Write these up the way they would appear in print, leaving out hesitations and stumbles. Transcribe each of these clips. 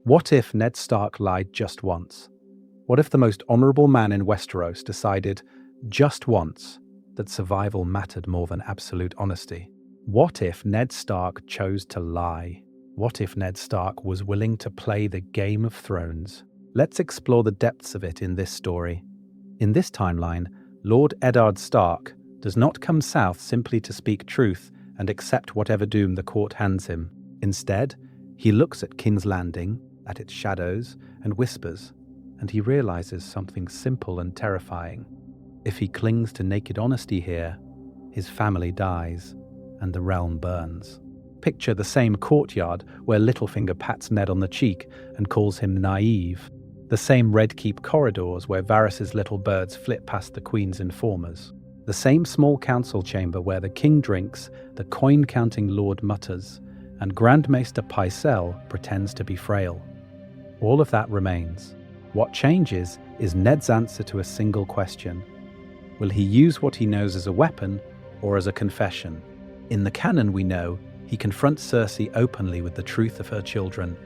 What if Ned Stark lied just once? What if the most honorable man in Westeros decided, just once, that survival mattered more than absolute honesty? What if Ned Stark chose to lie? What if Ned Stark was willing to play the Game of Thrones? Let's explore the depths of it in this story. In this timeline, Lord Eddard Stark does not come south simply to speak truth and accept whatever doom the court hands him. Instead, he looks at King's Landing, at its shadows, and whispers, and he realizes something simple and terrifying. If he clings to naked honesty here, his family dies, and the realm burns. Picture the same courtyard where Littlefinger pats Ned on the cheek and calls him naive. The same Red Keep corridors where Varys' little birds flit past the Queen's informers. The same small council chamber where the king drinks, the coin-counting lord mutters, and Grand Maester Pycelle pretends to be frail. All of that remains. What changes is Ned's answer to a single question. Will he use what he knows as a weapon or as a confession? In the canon we know, he confronts Cersei openly with the truth of her children,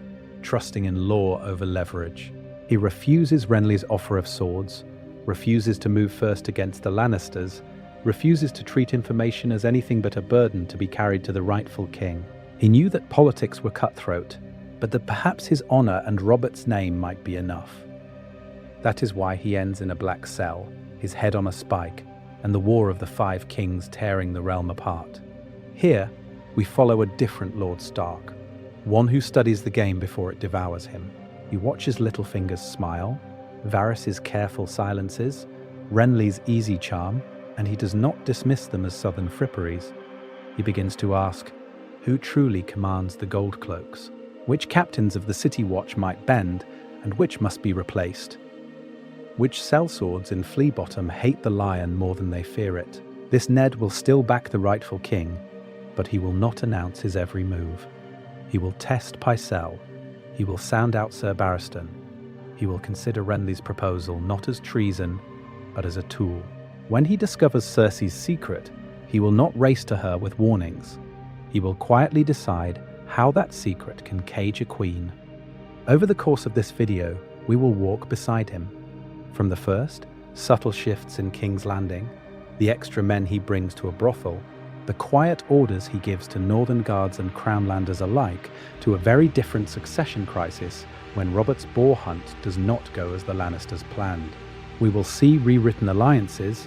trusting in law over leverage. He refuses Renly's offer of swords, refuses to move first against the Lannisters, refuses to treat information as anything but a burden to be carried to the rightful king. He knew that politics were cutthroat, but that perhaps his honor and Robert's name might be enough. That is why he ends in a black cell, his head on a spike, and the War of the Five Kings tearing the realm apart. Here, we follow a different Lord Stark, one who studies the game before it devours him. He watches Littlefinger's smile, Varys' careful silences, Renly's easy charm, and he does not dismiss them as southern fripperies. He begins to ask, who truly commands the gold cloaks? Which captains of the City Watch might bend, and which must be replaced? Which sellswords in Flea Bottom hate the lion more than they fear it? This Ned will still back the rightful king, but he will not announce his every move. He will test Pycelle. He will sound out Sir Barristan. He will consider Renly's proposal not as treason, but as a tool. When he discovers Cersei's secret, he will not race to her with warnings. He will quietly decide how that secret can cage a queen. Over the course of this video, we will walk beside him. From the first, subtle shifts in King's Landing, the extra men he brings to a brothel, the quiet orders he gives to Northern Guards and Crownlanders alike, to a very different succession crisis when Robert's boar hunt does not go as the Lannisters planned. We will see rewritten alliances,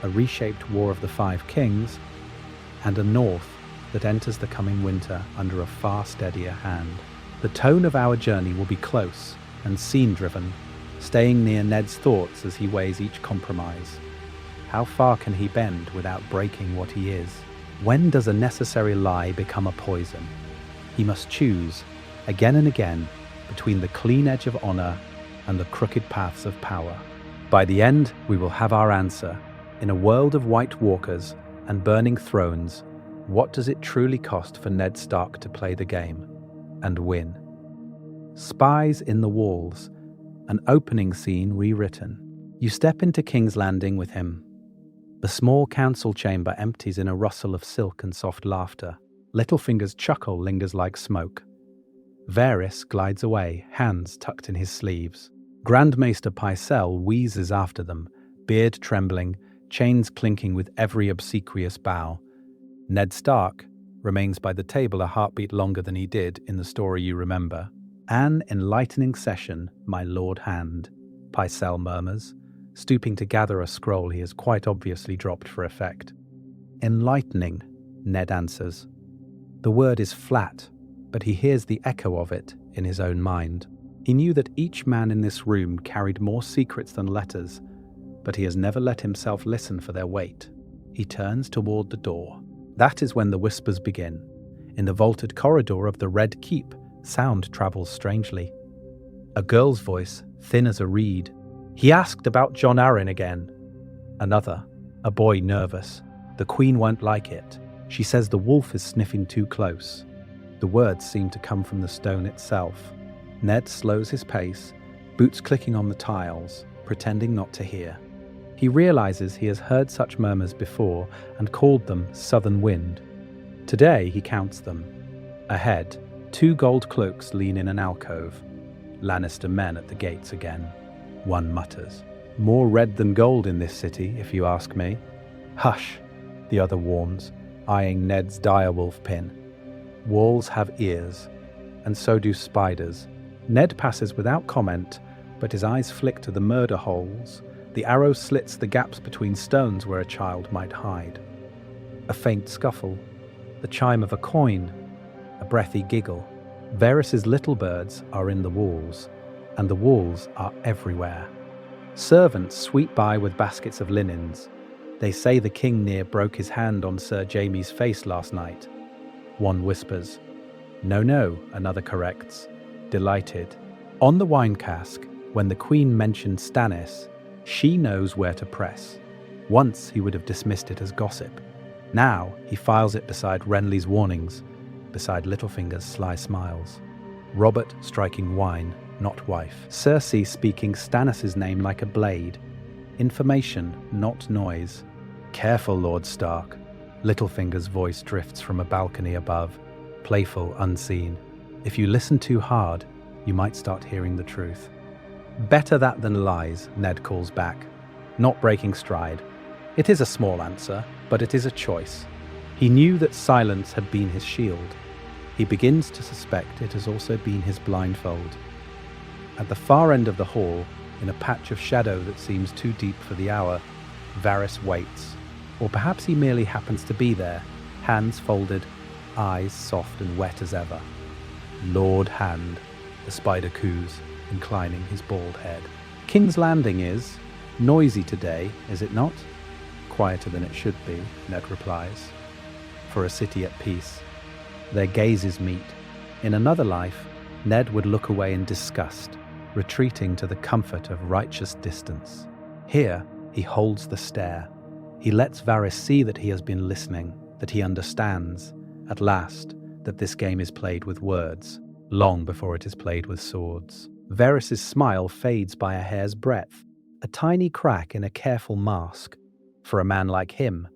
a reshaped War of the Five Kings, and a North that enters the coming winter under a far steadier hand. The tone of our journey will be close and scene-driven, staying near Ned's thoughts as he weighs each compromise. How far can he bend without breaking what he is? When does a necessary lie become a poison? He must choose, again and again, between the clean edge of honor and the crooked paths of power. By the end, we will have our answer. In a world of White Walkers and burning thrones, what does it truly cost for Ned Stark to play the game and win? Spies in the walls, an opening scene rewritten. You step into King's Landing with him. The small council chamber empties in a rustle of silk and soft laughter. Littlefinger's chuckle lingers like smoke. Varys glides away, hands tucked in his sleeves. Grand Maester Pycelle wheezes after them, beard trembling, chains clinking with every obsequious bow. Ned Stark remains by the table a heartbeat longer than he did in the story you remember. An enlightening session, my lord hand, Pycelle murmurs, stooping to gather a scroll he has quite obviously dropped for effect. Enlightening, Ned answers. The word is flat, but he hears the echo of it in his own mind. He knew that each man in this room carried more secrets than letters, but he has never let himself listen for their weight. He turns toward the door. That is when the whispers begin. In the vaulted corridor of the Red Keep, sound travels strangely. A girl's voice, thin as a reed. He asked about Jon Arryn again. Another, a boy nervous. The Queen won't like it. She says the wolf is sniffing too close. The words seem to come from the stone itself. Ned slows his pace, boots clicking on the tiles, pretending not to hear. He realizes he has heard such murmurs before and called them southern wind. Today he counts them. Ahead, 2 gold cloaks lean in an alcove. Lannister men at the gates again. One mutters. More red than gold in this city, if you ask me. Hush, the other warns, eyeing Ned's direwolf pin. Walls have ears, and so do spiders. Ned passes without comment, but his eyes flick to the murder holes. The arrow slits the gaps between stones where a child might hide. A faint scuffle, the chime of a coin, a breathy giggle. Varys's little birds are in the walls, and the walls are everywhere. Servants sweep by with baskets of linens. They say the king near broke his hand on Sir Jaime's face last night. One whispers. No, no, another corrects, delighted. On the wine cask, when the queen mentioned Stannis, she knows where to press. Once he would have dismissed it as gossip. Now he files it beside Renly's warnings, beside Littlefinger's sly smiles. Robert striking wine, not wife. Cersei speaking Stannis' name like a blade. Information, not noise. Careful, Lord Stark. Littlefinger's voice drifts from a balcony above, playful, unseen. If you listen too hard, you might start hearing the truth. Better that than lies, Ned calls back, not breaking stride. It is a small answer, but it is a choice. He knew that silence had been his shield. He begins to suspect it has also been his blindfold. At the far end of the hall, in a patch of shadow that seems too deep for the hour, Varys waits. Or perhaps he merely happens to be there, hands folded, eyes soft and wet as ever. Lord Hand, the spider coos, inclining his bald head. King's Landing is noisy today, is it not? Quieter than it should be, Ned replies. For a city at peace. Their gazes meet. In another life, Ned would look away in disgust, retreating to the comfort of righteous distance. Here, he holds the stare. He lets Varys see that he has been listening, that he understands, at last, that this game is played with words, long before it is played with swords. Varys' smile fades by a hair's breadth, a tiny crack in a careful mask. For a man like him,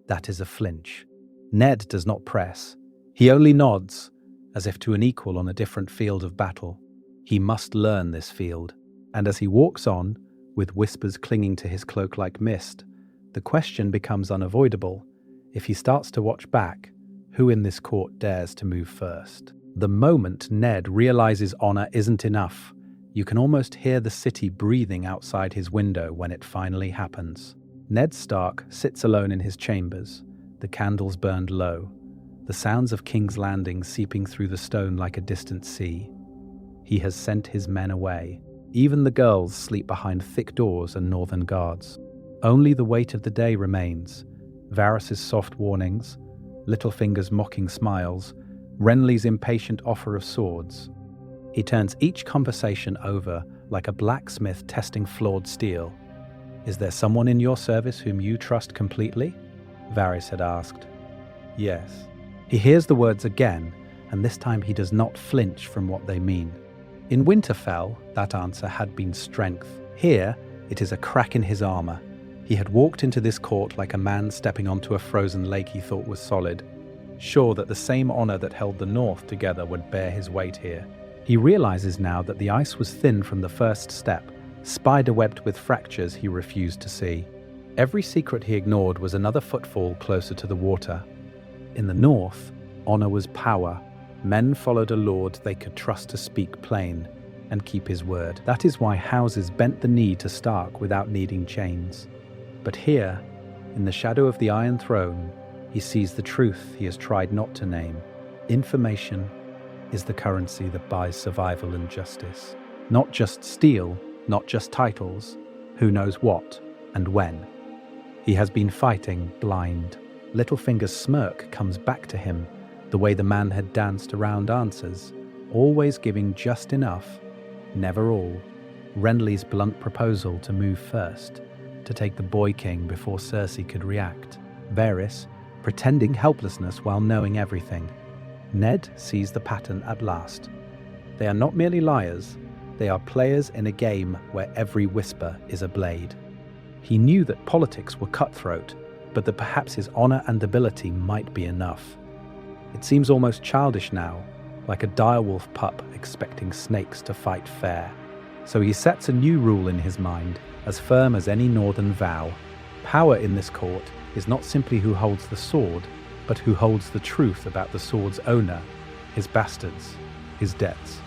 that is a flinch. Ned does not press. He only nods, as if to an equal on a different field of battle. He must learn this field, and as he walks on, with whispers clinging to his cloak like mist, the question becomes unavoidable. If he starts to watch back, who in this court dares to move first? The moment Ned realizes honor isn't enough, you can almost hear the city breathing outside his window when it finally happens. Ned Stark sits alone in his chambers, the candles burned low, the sounds of King's Landing seeping through the stone like a distant sea. He has sent his men away. Even the girls sleep behind thick doors and northern guards. Only the weight of the day remains. Varys' soft warnings, Littlefinger's mocking smiles, Renly's impatient offer of swords. He turns each conversation over like a blacksmith testing flawed steel. Is there someone in your service whom you trust completely? Varys had asked. Yes. He hears the words again, and this time he does not flinch from what they mean. In Winterfell, that answer had been strength. Here, it is a crack in his armor. He had walked into this court like a man stepping onto a frozen lake he thought was solid, sure that the same honor that held the North together would bear his weight here. He realizes now that the ice was thin from the first step, spider-webbed with fractures he refused to see. Every secret he ignored was another footfall closer to the water. In the North, honor was power. Men followed a lord they could trust to speak plain and keep his word. That is why houses bent the knee to Stark without needing chains. But here, in the shadow of the Iron Throne, he sees the truth he has tried not to name. Information is the currency that buys survival and justice. Not just steel, not just titles, who knows what and when. He has been fighting blind. Littlefinger's smirk comes back to him, the way the man had danced around answers, always giving just enough, never all. Renly's blunt proposal to move first, to take the Boy King before Cersei could react. Varys, pretending helplessness while knowing everything. Ned sees the pattern at last. They are not merely liars, they are players in a game where every whisper is a blade. He knew that politics were cutthroat, but that perhaps his honor and ability might be enough. It seems almost childish now, like a direwolf pup expecting snakes to fight fair. So he sets a new rule in his mind, as firm as any northern vow. Power in this court is not simply who holds the sword, but who holds the truth about the sword's owner, his bastards, his debts,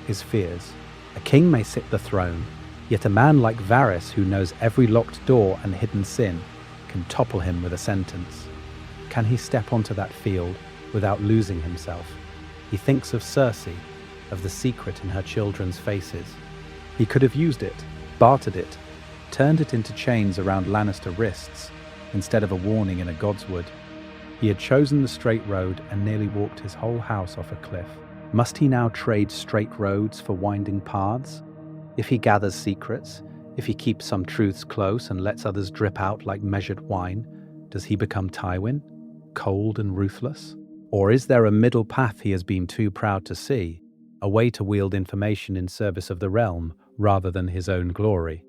his fears. A king may sit the throne, yet a man like Varys, who knows every locked door and hidden sin, can topple him with a sentence. Can he step onto that field without losing himself? He thinks of Cersei, of the secret in her children's faces. He could have used it, bartered it, turned it into chains around Lannister wrists, instead of a warning in a godswood. He had chosen the straight road and nearly walked his whole house off a cliff. Must he now trade straight roads for winding paths? If he gathers secrets, if he keeps some truths close and lets others drip out like measured wine, does he become Tywin, cold and ruthless? Or is there a middle path he has been too proud to see, a way to wield information in service of the realm rather than his own glory?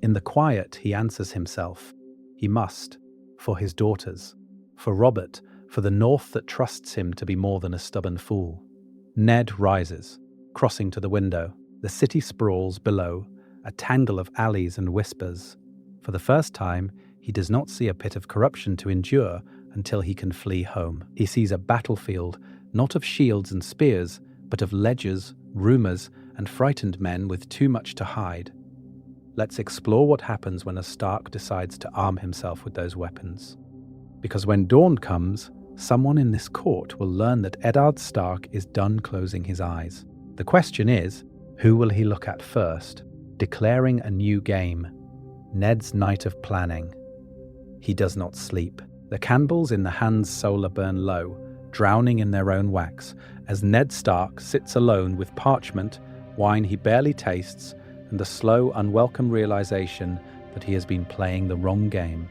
In the quiet, he answers himself. He must, for his daughters, for Robert, for the North that trusts him to be more than a stubborn fool. Ned rises, crossing to the window. The city sprawls below, a tangle of alleys and whispers. For the first time, he does not see a pit of corruption to endure until he can flee home. He sees a battlefield, not of shields and spears, but of ledgers, rumors, and frightened men with too much to hide. Let's explore what happens when a Stark decides to arm himself with those weapons. Because when dawn comes, someone in this court will learn that Eddard Stark is done closing his eyes. The question is, who will he look at first? Declaring a new game. Ned's night of planning. He does not sleep. The candles in the hand's solar burn low, drowning in their own wax, as Ned Stark sits alone with parchment, wine he barely tastes, and the slow, unwelcome realization that he has been playing the wrong game.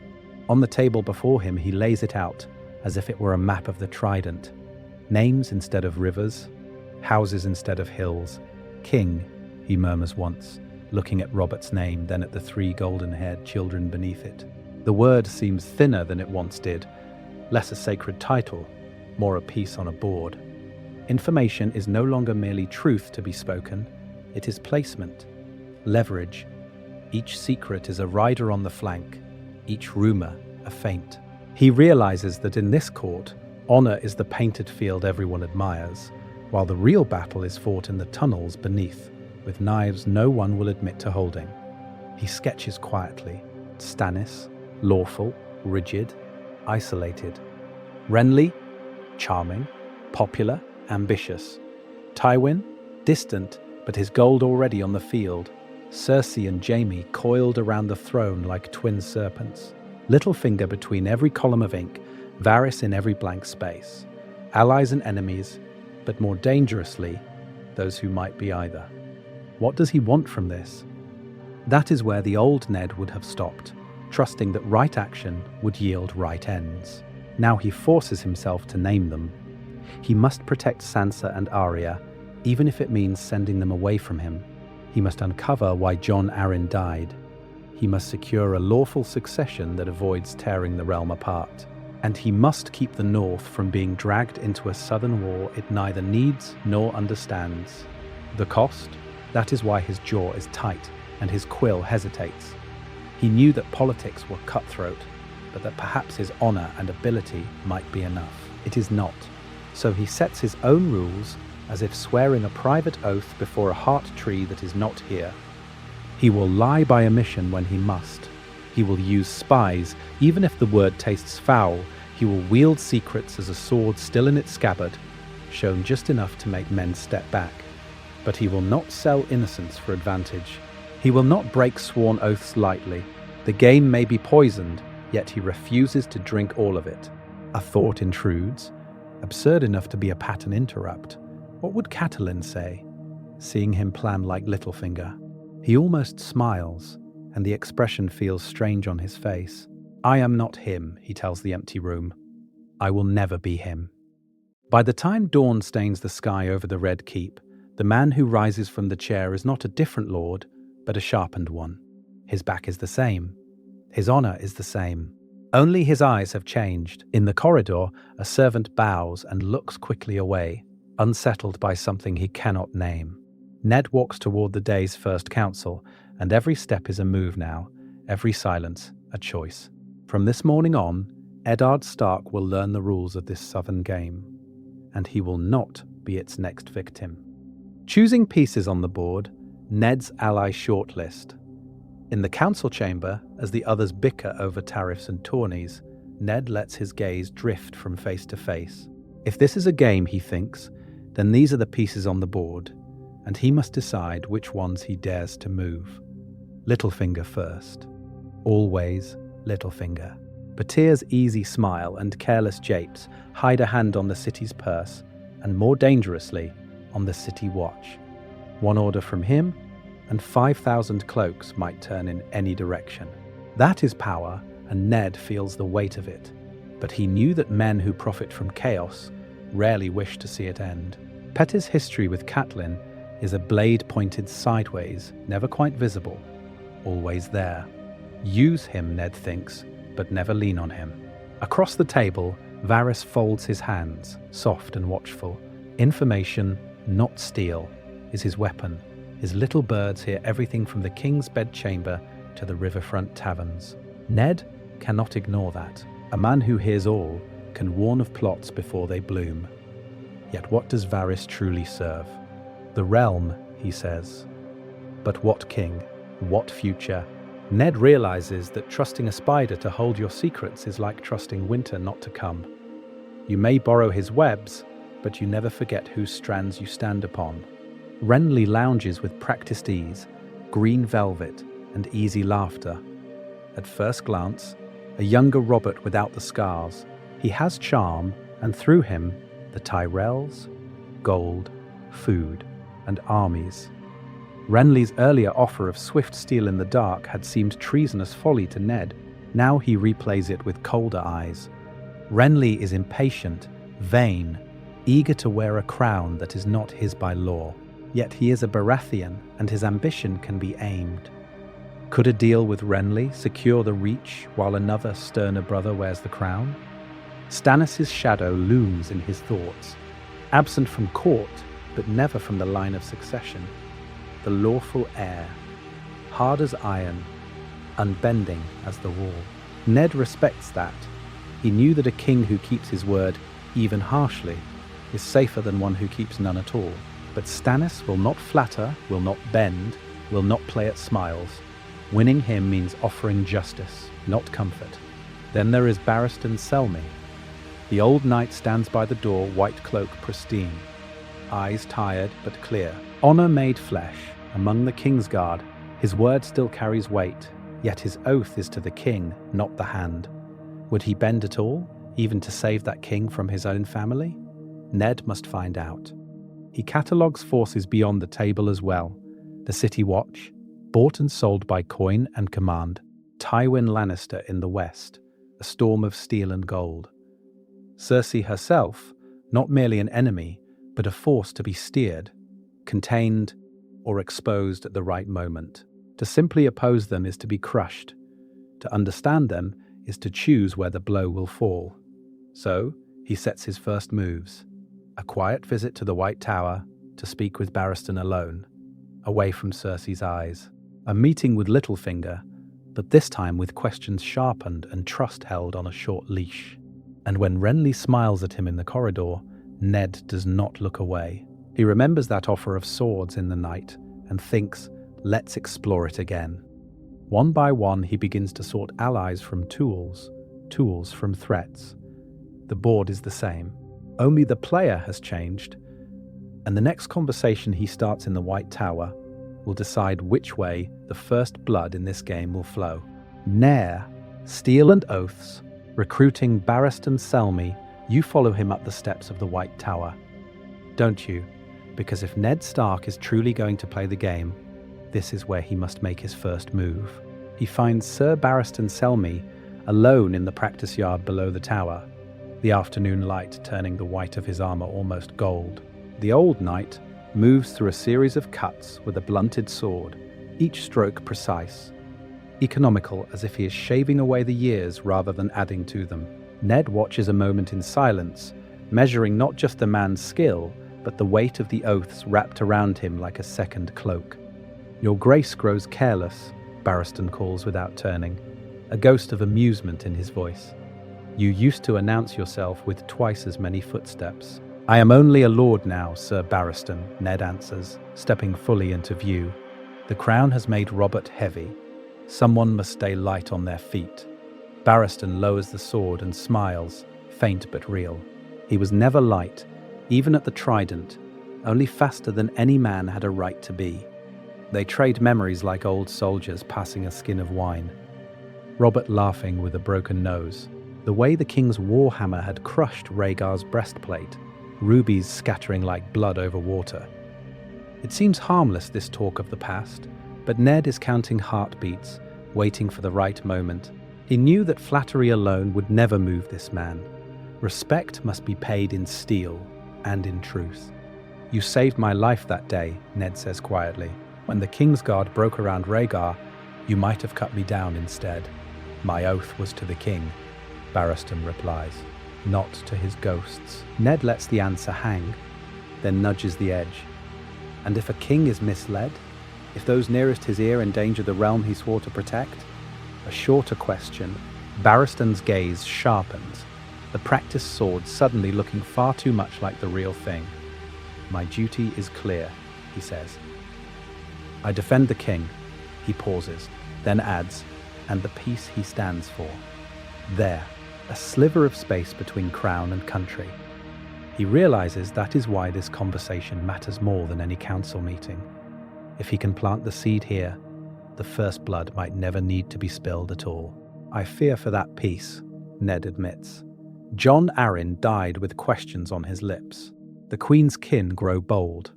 On the table before him, he lays it out, as if it were a map of the Trident. Names instead of rivers, houses instead of hills. King, he murmurs once, looking at Robert's name, then at the 3 golden-haired children beneath it. The word seems thinner than it once did, less a sacred title, more a piece on a board. Information is no longer merely truth to be spoken, it is placement, leverage. Each secret is a rider on the flank, each rumor a feint. He realizes that in this court, honor is the painted field everyone admires, while the real battle is fought in the tunnels beneath, with knives no one will admit to holding. He sketches quietly. Stannis, lawful, rigid, isolated. Renly, charming, popular, ambitious. Tywin, distant, but his gold already on the field. Cersei and Jaime coiled around the throne like twin serpents. Littlefinger between every column of ink, Varys in every blank space. Allies and enemies, but more dangerously, those who might be either. What does he want from this? That is where the old Ned would have stopped, trusting that right action would yield right ends. Now he forces himself to name them. He must protect Sansa and Arya, even if it means sending them away from him. He must uncover why Jon Arryn died. He must secure a lawful succession that avoids tearing the realm apart. And he must keep the North from being dragged into a southern war it neither needs nor understands. The cost? That is why his jaw is tight and his quill hesitates. He knew that politics were cutthroat, but that perhaps his honor and ability might be enough. It is not. So he sets his own rules, as if swearing a private oath before a heart tree that is not here. He will lie by omission when he must. He will use spies, even if the word tastes foul. He will wield secrets as a sword still in its scabbard, shown just enough to make men step back. But he will not sell innocence for advantage. He will not break sworn oaths lightly. The game may be poisoned, yet he refuses to drink all of it. A thought intrudes, absurd enough to be a pattern interrupt. What would Catelyn say, seeing him plan like Littlefinger? He almost smiles, and the expression feels strange on his face. I am not him, he tells the empty room. I will never be him. By the time dawn stains the sky over the Red Keep, the man who rises from the chair is not a different lord, but a sharpened one. His back is the same. His honor is the same. Only his eyes have changed. In the corridor, a servant bows and looks quickly away. unsettled by something he cannot name. Ned walks toward the day's first council, and every step is a move now, every silence a choice. From this morning on, Eddard Stark will learn the rules of this southern game, and he will not be its next victim. Choosing pieces on the board, Ned's ally shortlist. In the council chamber, as the others bicker over tariffs and tourneys, Ned lets his gaze drift from face to face. If this is a game, he thinks, then these are the pieces on the board, and he must decide which ones he dares to move. Littlefinger first. Always Littlefinger. Batyr's easy smile and careless japes hide a hand on the city's purse, and more dangerously, on the city watch. One order from him, and 5,000 cloaks might turn in any direction. That is power, and Ned feels the weight of it. But he knew that men who profit from chaos rarely wish to see it end. Petty's history with Catelyn is a blade pointed sideways, never quite visible, always there. Use him, Ned thinks, but never lean on him. Across the table, Varys folds his hands, soft and watchful. Information, not steel, is his weapon. His little birds hear everything from the king's bedchamber to the riverfront taverns. Ned cannot ignore that. A man who hears all can warn of plots before they bloom. Yet what does Varys truly serve? The realm, he says. But what king? What future? Ned realizes that trusting a spider to hold your secrets is like trusting winter not to come. You may borrow his webs, but you never forget whose strands you stand upon. Renly lounges with practiced ease, green velvet, and easy laughter. At first glance, a younger Robert without the scars, he has charm, and through him, the Tyrells, gold, food, and armies. Renly's earlier offer of swift steel in the dark had seemed treasonous folly to Ned. Now he replays it with colder eyes. Renly is impatient, vain, eager to wear a crown that is not his by law. Yet he is a Baratheon, and his ambition can be aimed. Could a deal with Renly secure the reach while another sterner brother wears the crown? Stannis' shadow looms in his thoughts, absent from court, but never from the line of succession. The lawful heir, hard as iron, unbending as the wall. Ned respects that. He knew that a king who keeps his word, even harshly, is safer than one who keeps none at all. But Stannis will not flatter, will not bend, will not play at smiles. Winning him means offering justice, not comfort. Then there is Barristan Selmy. The old knight stands by the door, white cloak pristine, eyes tired but clear. Honor made flesh, among the king's guard, his word still carries weight, yet his oath is to the king, not the hand. Would he bend at all, even to save that king from his own family? Ned must find out. He catalogues forces beyond the table as well. The City Watch, bought and sold by coin and command. Tywin Lannister in the west, a storm of steel and gold. Cersei herself, not merely an enemy, but a force to be steered, contained, or exposed at the right moment. To simply oppose them is to be crushed. To understand them is to choose where the blow will fall. So, he sets his first moves. A quiet visit to the White Tower to speak with Barristan alone, away from Cersei's eyes. A meeting with Littlefinger, but this time with questions sharpened and trust held on a short leash. And when Renly smiles at him in the corridor, Ned does not look away. He remembers that offer of swords in the night and thinks, let's explore it again. One by one, he begins to sort allies from tools, tools from threats. The board is the same. Only the player has changed, and the next conversation he starts in the White Tower will decide which way the first blood in this game will flow. Nair, steel and oaths, recruiting Barristan Selmy, you follow him up the steps of the White Tower. Don't you? Because if Ned Stark is truly going to play the game, this is where he must make his first move. He finds Sir Barristan Selmy alone in the practice yard below the tower, the afternoon light turning the white of his armor almost gold. The old knight moves through a series of cuts with a blunted sword, each stroke precise, economical as if he is shaving away the years rather than adding to them. Ned watches a moment in silence, measuring not just the man's skill, but the weight of the oaths wrapped around him like a second cloak. "Your grace grows careless," Barristan calls without turning, a ghost of amusement in his voice. "You used to announce yourself with twice as many footsteps." "I am only a lord now, Sir Barristan," Ned answers, stepping fully into view. "The crown has made Robert heavy. Someone must stay light on their feet." Barristan lowers the sword and smiles, faint but real. He was never light, even at the trident, only faster than any man had a right to be. They trade memories like old soldiers passing a skin of wine. Robert laughing with a broken nose, the way the king's warhammer had crushed Rhaegar's breastplate, rubies scattering like blood over water. It seems harmless, this talk of the past, but Ned is counting heartbeats, waiting for the right moment. He knew that flattery alone would never move this man. Respect must be paid in steel and in truth. "You saved my life that day," Ned says quietly. "When the Kingsguard broke around Rhaegar, you might have cut me down instead." "My oath was to the king," Barristan replies, "not to his ghosts." Ned lets the answer hang, then nudges the edge. And if a king is misled? If those nearest his ear endanger the realm he swore to protect? A shorter question. Barristan's gaze sharpens, the practiced sword suddenly looking far too much like the real thing. "My duty is clear," he says. "I defend the king." He pauses, then adds, "and the peace he stands for." There, a sliver of space between crown and country. He realizes that is why this conversation matters more than any council meeting. If he can plant the seed here, the first blood might never need to be spilled at all. "I fear for that peace," Ned admits. Jon Arryn died with questions on his lips. The Queen's kin grow bold.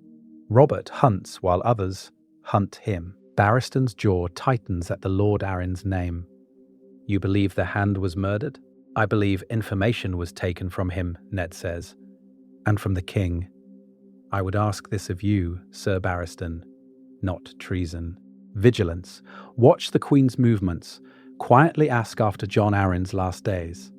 Robert hunts while others hunt him. Barristan's jaw tightens at the Lord Arryn's name. "You believe the Hand was murdered?" "I believe information was taken from him," Ned says. "And from the king. I would ask this of you, Sir Barristan, not treason. Vigilance. Watch the Queen's movements. Quietly ask after Jon Arryn's last days.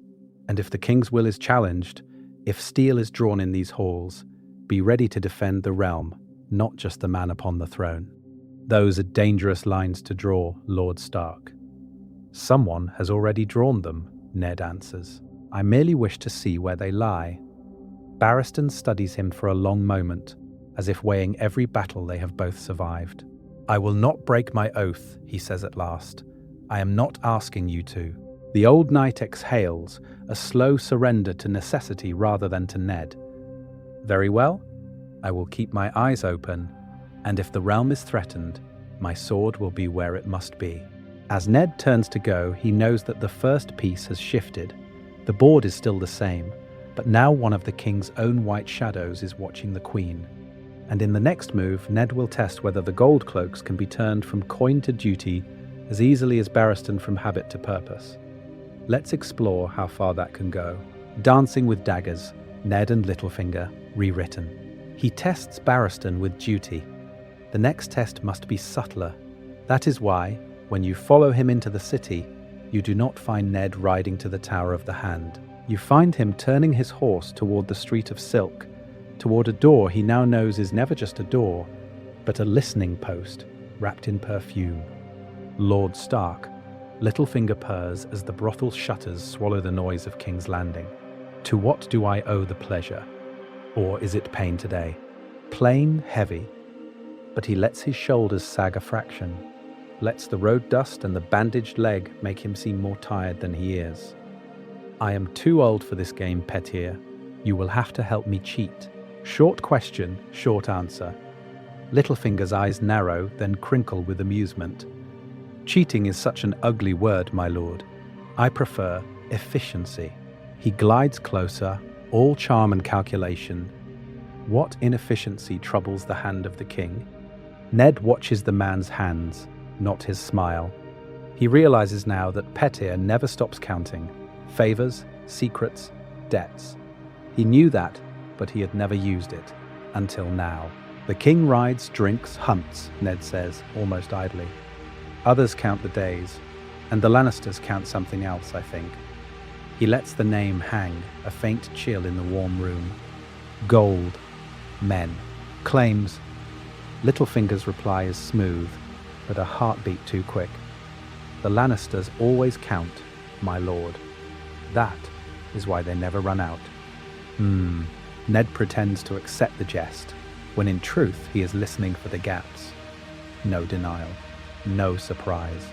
And if the king's will is challenged, if steel is drawn in these halls, be ready to defend the realm, not just the man upon the throne." "Those are dangerous lines to draw, Lord Stark." "Someone has already drawn them," Ned answers. "I merely wish to see where they lie." Barristan studies him for a long moment, as if weighing every battle they have both survived. "I will not break my oath," he says at last. "I am not asking you to." The old knight exhales, a slow surrender to necessity rather than to Ned. "Very well. I will keep my eyes open, and if the realm is threatened, my sword will be where it must be." As Ned turns to go, he knows that the first piece has shifted. The board is still the same, but now one of the king's own white shadows is watching the Queen. And in the next move, Ned will test whether the gold cloaks can be turned from coin to duty as easily as Barristan from habit to purpose. Let's explore how far that can go. Dancing with daggers, Ned and Littlefinger, rewritten. He tests Barristan with duty. The next test must be subtler. That is why, when you follow him into the city, you do not find Ned riding to the Tower of the Hand. You find him turning his horse toward the Street of Silk, toward a door he now knows is never just a door, but a listening post wrapped in perfume. Lord Stark. Littlefinger purrs as the brothel shutters swallow the noise of King's Landing. To what do I owe the pleasure? Or is it pain today? Plain, heavy. But he lets his shoulders sag a fraction, lets the road dust and the bandaged leg make him seem more tired than he is. "I am too old for this game, Petyr. You will have to help me cheat." Short question, short answer. Littlefinger's eyes narrow, then crinkle with amusement. "Cheating is such an ugly word, my lord. I prefer efficiency." He glides closer, all charm and calculation. What inefficiency troubles the hand of the king? Ned watches the man's hands, not his smile. He realizes now that Petyr never stops counting. Favors, secrets, debts. He knew that, but he had never used it. Until now. "The king rides, drinks, hunts," Ned says, almost idly. "Others count the days, and the Lannisters count something else, I think." He lets the name hang, a faint chill in the warm room. Gold. Men. Claims. Littlefinger's reply is smooth, but a heartbeat too quick. The Lannisters always count, my lord. That is why they never run out. Ned pretends to accept the jest, when in truth he is listening for the gaps. No denial, no surprise.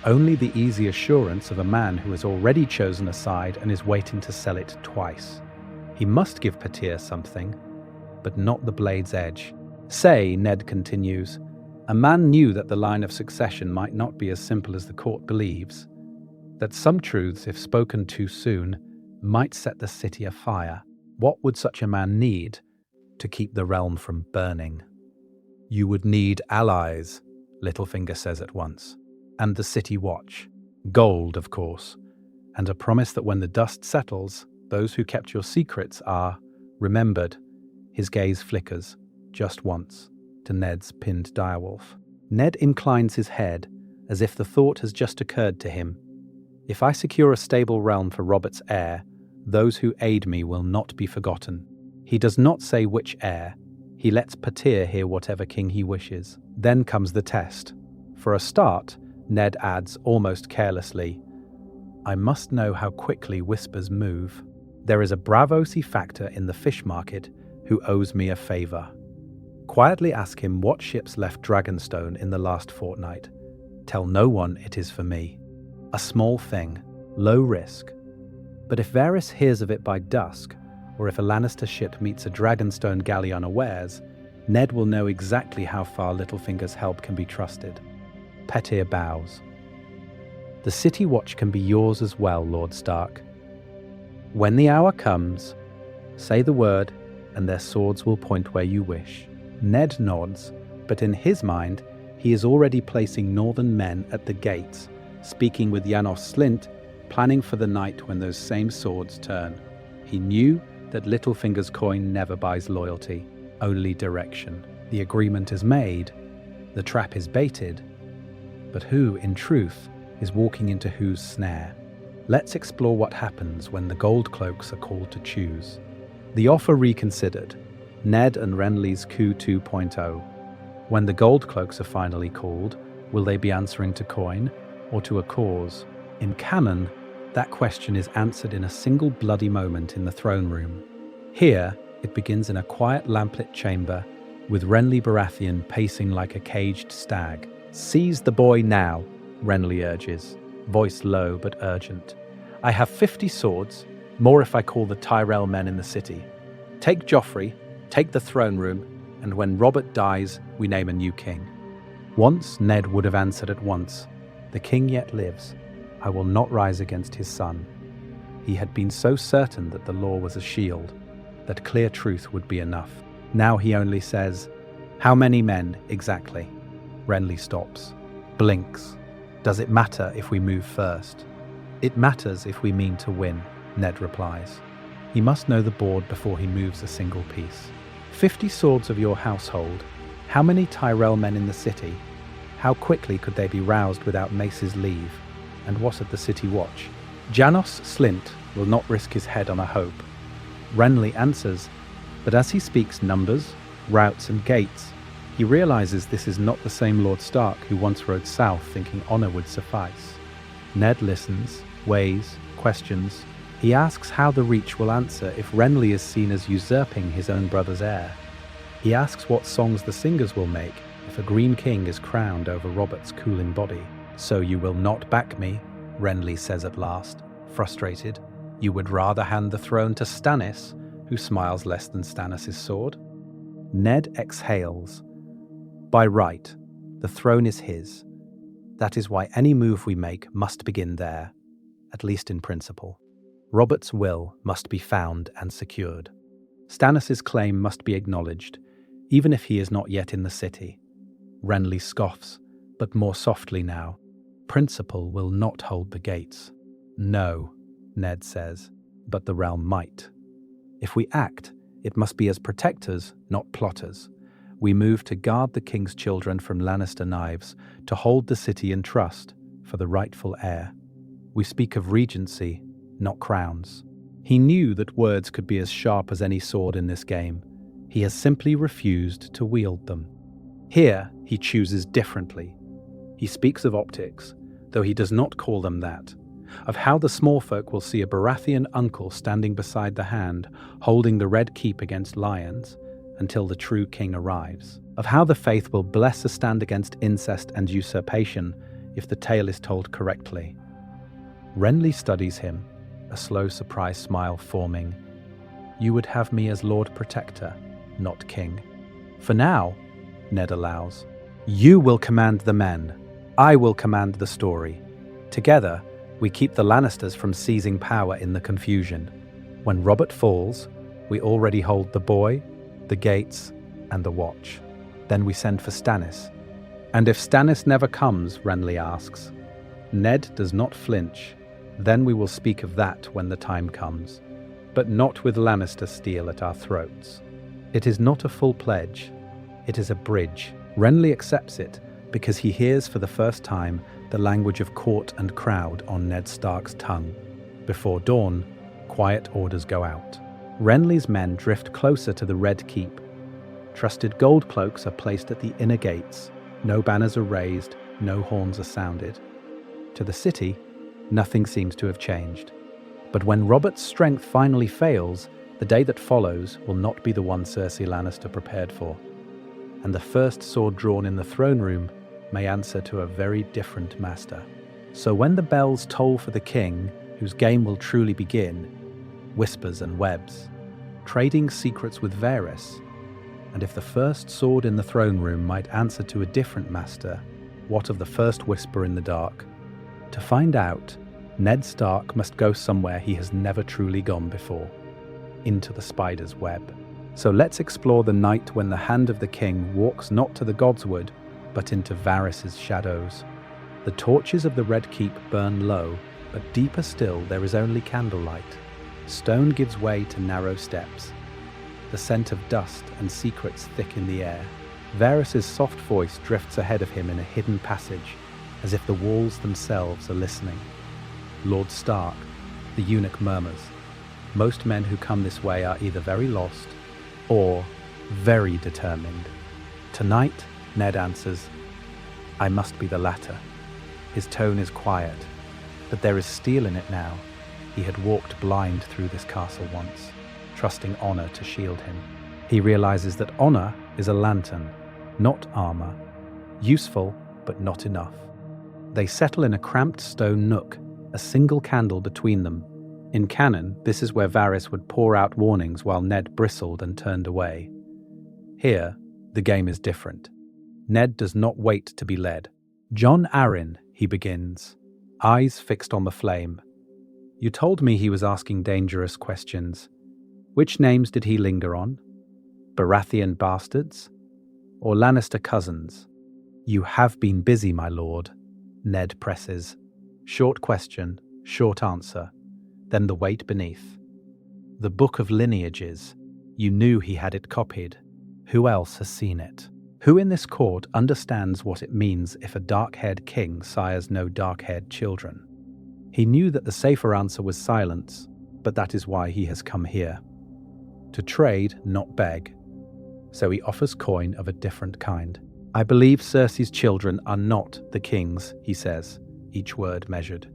Only the easy assurance of a man who has already chosen a side and is waiting to sell it twice. He must give Patyr something, but not the blade's edge. Say, Ned continues, a man knew that the line of succession might not be as simple as the court believes, that some truths, if spoken too soon, might set the city afire. What would such a man need to keep the realm from burning? You would need allies, Littlefinger says at once, and the city watch. Gold, of course, and a promise that when the dust settles, those who kept your secrets are remembered. His gaze flickers, just once, to Ned's pinned direwolf. Ned inclines his head, as if the thought has just occurred to him. If I secure a stable realm for Robert's heir, those who aid me will not be forgotten. He does not say which heir. He lets Patyr hear whatever king he wishes. Then comes the test. For a start, Ned adds almost carelessly, I must know how quickly whispers move. There is a Braavosi factor in the fish market who owes me a favour. Quietly ask him what ships left Dragonstone in the last fortnight. Tell no one it is for me. A small thing, low risk. But if Varys hears of it by dusk, or if a Lannister ship meets a Dragonstone galley unawares, Ned will know exactly how far Littlefinger's help can be trusted. Patyr bows. The city watch can be yours as well, Lord Stark. When the hour comes, say the word, and their swords will point where you wish. Ned nods, but in his mind, he is already placing northern men at the gates, speaking with Janos Slynt, planning for the night when those same swords turn. He knew that Littlefinger's coin never buys loyalty, only direction. The agreement is made, the trap is baited, but who, in truth, is walking into whose snare? Let's explore what happens when the gold cloaks are called to choose. The offer reconsidered, Ned and Renly's coup 2.0. When the gold cloaks are finally called, will they be answering to coin or to a cause? In canon, that question is answered in a single bloody moment in the throne room. Here, it begins in a quiet lamplit chamber, with Renly Baratheon pacing like a caged stag. Seize the boy now, Renly urges, voice low but urgent. I have 50 swords, more if I call the Tyrell men in the city. Take Joffrey, take the throne room, and when Robert dies, we name a new king. Once Ned would have answered at once, the king yet lives. I will not rise against his son. He had been so certain that the law was a shield, that clear truth would be enough. Now he only says, how many men exactly? Renly stops, blinks. Does it matter if we move first? It matters if we mean to win, Ned replies. He must know the board before he moves a single piece. 50 swords of your household. How many Tyrell men in the city? How quickly could they be roused without Mace's leave? And what of the city watch? Janos Slynt will not risk his head on a hope. Renly answers, but as he speaks numbers, routes and gates, he realizes this is not the same Lord Stark who once rode south thinking honor would suffice. Ned listens, weighs, questions. He asks how the Reach will answer if Renly is seen as usurping his own brother's heir. He asks what songs the singers will make if a Green King is crowned over Robert's cooling body. So you will not back me, Renly says at last, frustrated. You would rather hand the throne to Stannis, who smiles less than Stannis' sword? Ned exhales. By right, the throne is his. That is why any move we make must begin there, at least in principle. Robert's will must be found and secured. Stannis' claim must be acknowledged, even if he is not yet in the city. Renly scoffs, but more softly now. Principle will not hold the gates. No, Ned says, but the realm might. If we act, it must be as protectors, not plotters. We move to guard the king's children from Lannister knives, to hold the city in trust for the rightful heir. We speak of regency, not crowns. He knew that words could be as sharp as any sword in this game. He has simply refused to wield them. Here, he chooses differently. He speaks of optics, though he does not call them that, of how the small folk will see a Baratheon uncle standing beside the hand, holding the red keep against lions, until the true king arrives, of how the faith will bless a stand against incest and usurpation if the tale is told correctly. Renly studies him, a slow surprised smile forming. You would have me as Lord Protector, not King. For now, Ned allows. You will command the men. I will command the story. Together, we keep the Lannisters from seizing power in the confusion. When Robert falls, we already hold the boy, the gates, and the watch. Then we send for Stannis. And if Stannis never comes, Renly asks. Ned does not flinch. Then we will speak of that when the time comes. But not with Lannister steel at our throats. It is not a full pledge. It is a bridge. Renly accepts it because he hears for the first time the language of court and crowd on Ned Stark's tongue. Before dawn, quiet orders go out. Renly's men drift closer to the Red Keep. Trusted gold cloaks are placed at the inner gates. No banners are raised, no horns are sounded. To the city, nothing seems to have changed. But when Robert's strength finally fails, the day that follows will not be the one Cersei Lannister prepared for. And the first sword drawn in the throne room may answer to a very different master. So when the bells toll for the king, whose game will truly begin, whispers and webs, trading secrets with Varys, and if the first sword in the throne room might answer to a different master, what of the first whisper in the dark? To find out, Ned Stark must go somewhere he has never truly gone before, into the spider's web. So let's explore the night when the hand of the king walks not to the godswood, but into Varys' shadows. The torches of the Red Keep burn low, but deeper still there is only candlelight. Stone gives way to narrow steps. The scent of dust and secrets thick in the air. Varys' soft voice drifts ahead of him in a hidden passage, as if the walls themselves are listening. Lord Stark, the eunuch murmurs. Most men who come this way are either very lost or very determined. Tonight, Ned answers, I must be the latter. His tone is quiet, but there is steel in it now. He had walked blind through this castle once, trusting honor to shield him. He realizes that honor is a lantern, not armor. Useful, but not enough. They settle in a cramped stone nook, a single candle between them. In canon, this is where Varys would pour out warnings while Ned bristled and turned away. Here, the game is different. Ned does not wait to be led. Jon Arryn, he begins, eyes fixed on the flame. You told me he was asking dangerous questions. Which names did he linger on? Baratheon bastards? Or Lannister cousins? You have been busy, my lord, Ned presses. Short question, short answer. Then the weight beneath. The Book of Lineages. You knew he had it copied. Who else has seen it? Who in this court understands what it means if a dark-haired king sires no dark-haired children? He knew that the safer answer was silence, but that is why he has come here. To trade, not beg. So he offers coin of a different kind. I believe Cersei's children are not the king's, he says, each word measured.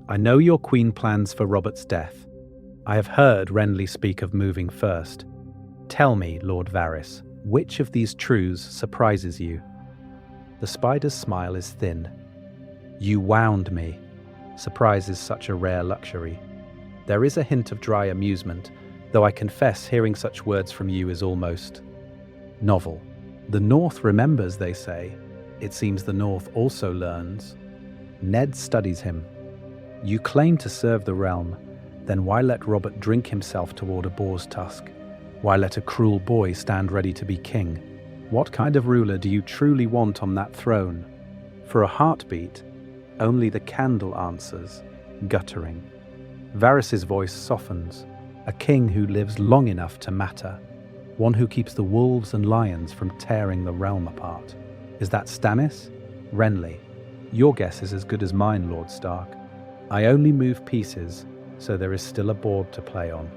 I know your queen plans for Robert's death. I have heard Renly speak of moving first. Tell me, Lord Varys, which of these truths surprises you? The spider's smile is thin. You wound me. Surprise is such a rare luxury. There is a hint of dry amusement, though I confess hearing such words from you is almost novel. The North remembers, they say. It seems the North also learns. Ned studies him. You claim to serve the realm, then why let Robert drink himself toward a boar's tusk? Why let a cruel boy stand ready to be king? What kind of ruler do you truly want on that throne? For a heartbeat, only the candle answers, guttering. Varys' voice softens. A king who lives long enough to matter. One who keeps the wolves and lions from tearing the realm apart. Is that Stannis? Renly? Your guess is as good as mine, Lord Stark. I only move pieces, so there is still a board to play on.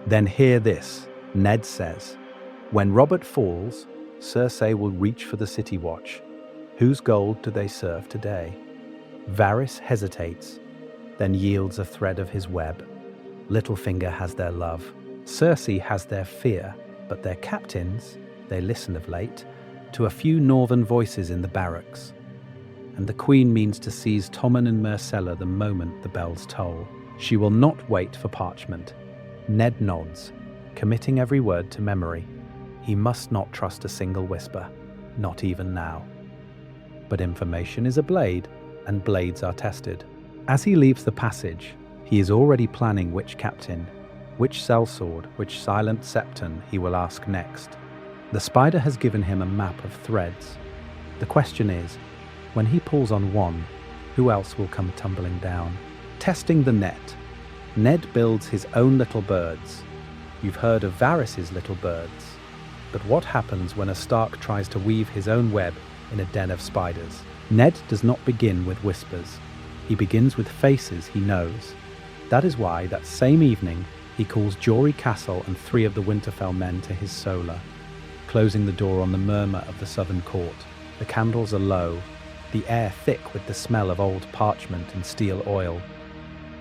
Then hear this, Ned says, "When Robert falls, Cersei will reach for the city watch. Whose gold do they serve today?" Varys hesitates, then yields a thread of his web. Littlefinger has their love. Cersei has their fear, but their captains, they listen of late to a few northern voices in the barracks. And the Queen means to seize Tommen and Myrcella the moment the bells toll. She will not wait for parchment. Ned nods, committing every word to memory. He must not trust a single whisper, not even now. But information is a blade, and blades are tested. As he leaves the passage, he is already planning which captain, which sellsword, which silent septon he will ask next. The spider has given him a map of threads. The question is, when he pulls on one, who else will come tumbling down? Testing the net, Ned builds his own little birds. You've heard of Varys's little birds. But what happens when a Stark tries to weave his own web in a den of spiders? Ned does not begin with whispers. He begins with faces he knows. That is why that same evening he calls Jory Castle and 3 of the Winterfell men to his solar, closing the door on the murmur of the southern court. The candles are low, the air thick with the smell of old parchment and steel oil.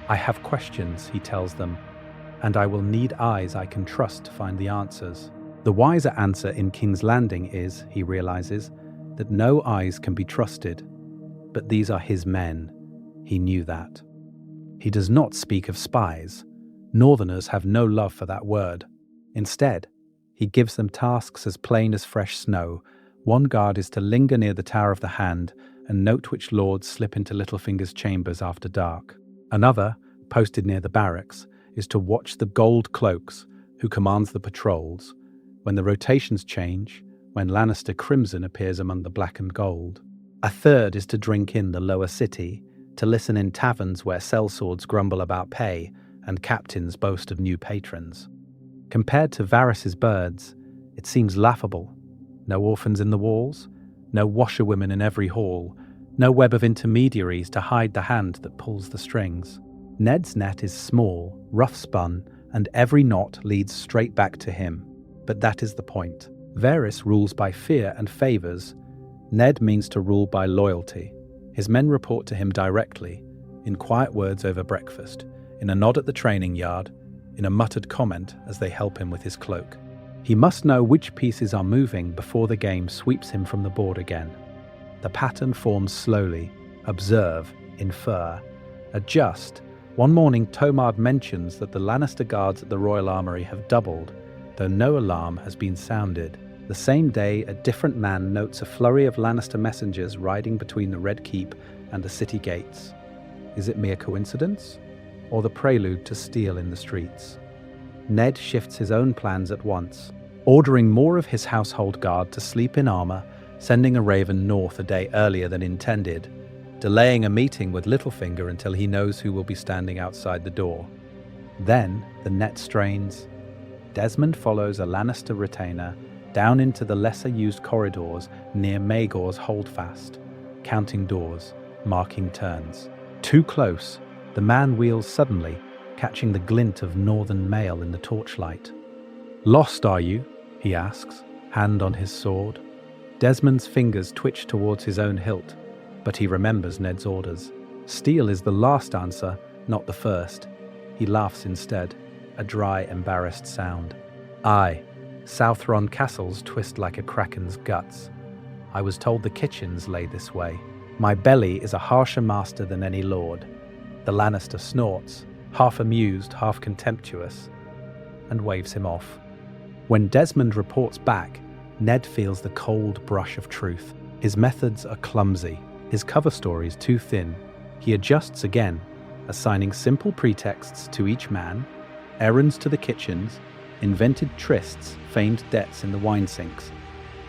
"I have questions," he tells them, "and I will need eyes I can trust to find the answers." The wiser answer in King's Landing is, he realizes, that no eyes can be trusted. But these are his men. He knew that. He does not speak of spies. Northerners have no love for that word. Instead, he gives them tasks as plain as fresh snow. One guard is to linger near the Tower of the Hand and note which lords slip into Littlefinger's chambers after dark. Another, posted near the barracks, is to watch the gold cloaks, who commands the patrols, when the rotations change, when Lannister crimson appears among the black and gold. A third is to drink in the lower city, to listen in taverns where sellswords grumble about pay and captains boast of new patrons. Compared to Varys's birds, it seems laughable. No orphans in the walls, no washerwomen in every hall, no web of intermediaries to hide the hand that pulls the strings. Ned's net is small, rough-spun, and every knot leads straight back to him. But that is the point. Varys rules by fear and favours. Ned means to rule by loyalty. His men report to him directly, in quiet words over breakfast, in a nod at the training yard, in a muttered comment as they help him with his cloak. He must know which pieces are moving before the game sweeps him from the board again. The pattern forms slowly. Observe, infer, adjust. One morning, Tomard mentions that the Lannister guards at the Royal Armoury have doubled, though no alarm has been sounded. The same day, a different man notes a flurry of Lannister messengers riding between the Red Keep and the city gates. Is it mere coincidence, or the prelude to steel in the streets? Ned shifts his own plans at once, ordering more of his household guard to sleep in armour, sending a raven north a day earlier than intended, delaying a meeting with Littlefinger until he knows who will be standing outside the door. Then the net strains. Desmond follows a Lannister retainer down into the lesser-used corridors near Maegor's holdfast, counting doors, marking turns. Too close, the man wheels suddenly, catching the glint of northern mail in the torchlight. "Lost, are you?" he asks, hand on his sword. Desmond's fingers twitch towards his own hilt, but he remembers Ned's orders. Steel is the last answer, not the first. He laughs instead, a dry, embarrassed sound. "Aye, Southron castles twist like a kraken's guts. I was told the kitchens lay this way. My belly is a harsher master than any lord." The Lannister snorts, half amused, half contemptuous, and waves him off. When Desmond reports back, Ned feels the cold brush of truth. His methods are clumsy, his cover story is too thin. He adjusts again, assigning simple pretexts to each man, errands to the kitchens, invented trysts, feigned debts in the wine sinks,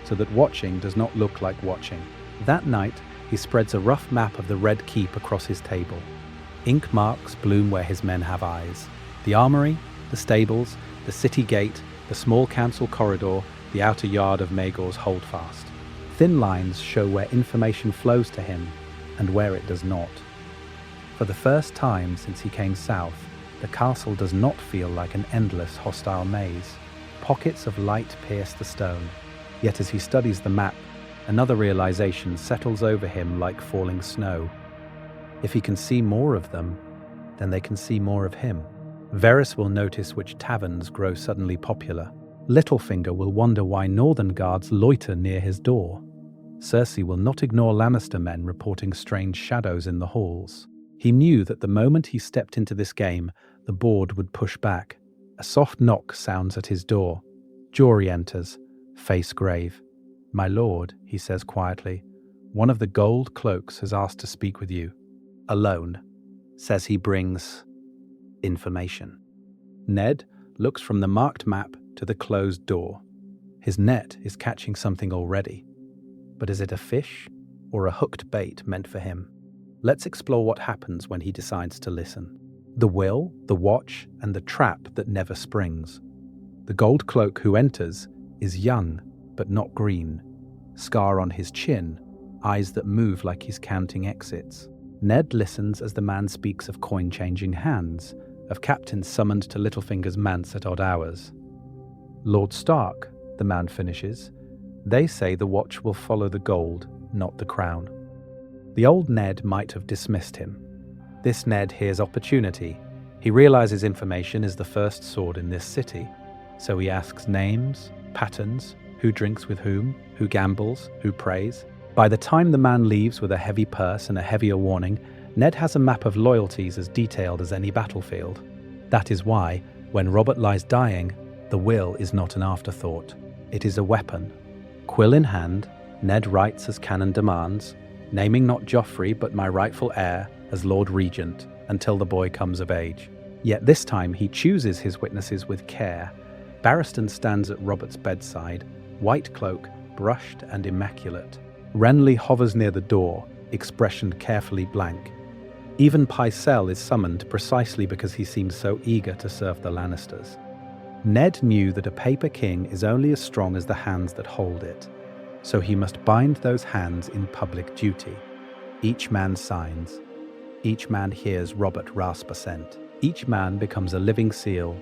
so that watching does not look like watching. That night, he spreads a rough map of the Red Keep across his table. Ink marks bloom where his men have eyes. The armory, the stables, the city gate, the small council corridor, the outer yard of Maegor's holdfast. Thin lines show where information flows to him and where it does not. For the first time since he came south, the castle does not feel like an endless hostile maze. Pockets of light pierce the stone. Yet as he studies the map, another realization settles over him like falling snow. If he can see more of them, then they can see more of him. Varys will notice which taverns grow suddenly popular. Littlefinger will wonder why northern guards loiter near his door. Cersei will not ignore Lannister men reporting strange shadows in the halls. He knew that the moment he stepped into this game, the board would push back. A soft knock sounds at his door. Jory enters, face grave. "My lord," he says quietly, "one of the gold cloaks has asked to speak with you. Alone. Says he brings information." Ned looks from the marked map to the closed door. His net is catching something already. But is it a fish or a hooked bait meant for him? Let's explore what happens when he decides to listen. The will, the watch, and the trap that never springs. The gold cloak who enters is young, but not green. Scar on his chin, eyes that move like he's counting exits. Ned listens as the man speaks of coin-changing hands, of captains summoned to Littlefinger's manse at odd hours. "Lord Stark," the man finishes, "they say the watch will follow the gold, not the crown." The old Ned might have dismissed him. This Ned hears opportunity. He realizes information is the first sword in this city. So he asks names, patterns, who drinks with whom, who gambles, who prays. By the time the man leaves with a heavy purse and a heavier warning, Ned has a map of loyalties as detailed as any battlefield. That is why, when Robert lies dying, the will is not an afterthought. It is a weapon. Quill in hand, Ned writes as canon demands, naming not Joffrey but my rightful heir as Lord Regent until the boy comes of age. Yet this time he chooses his witnesses with care. Barristan stands at Robert's bedside, white cloak, brushed and immaculate. Renly hovers near the door, expression carefully blank. Even Pycelle is summoned precisely because he seems so eager to serve the Lannisters. Ned knew that a paper king is only as strong as the hands that hold it, so he must bind those hands in public duty. Each man signs. Each man hears Robert rasp assent. Each man becomes a living seal.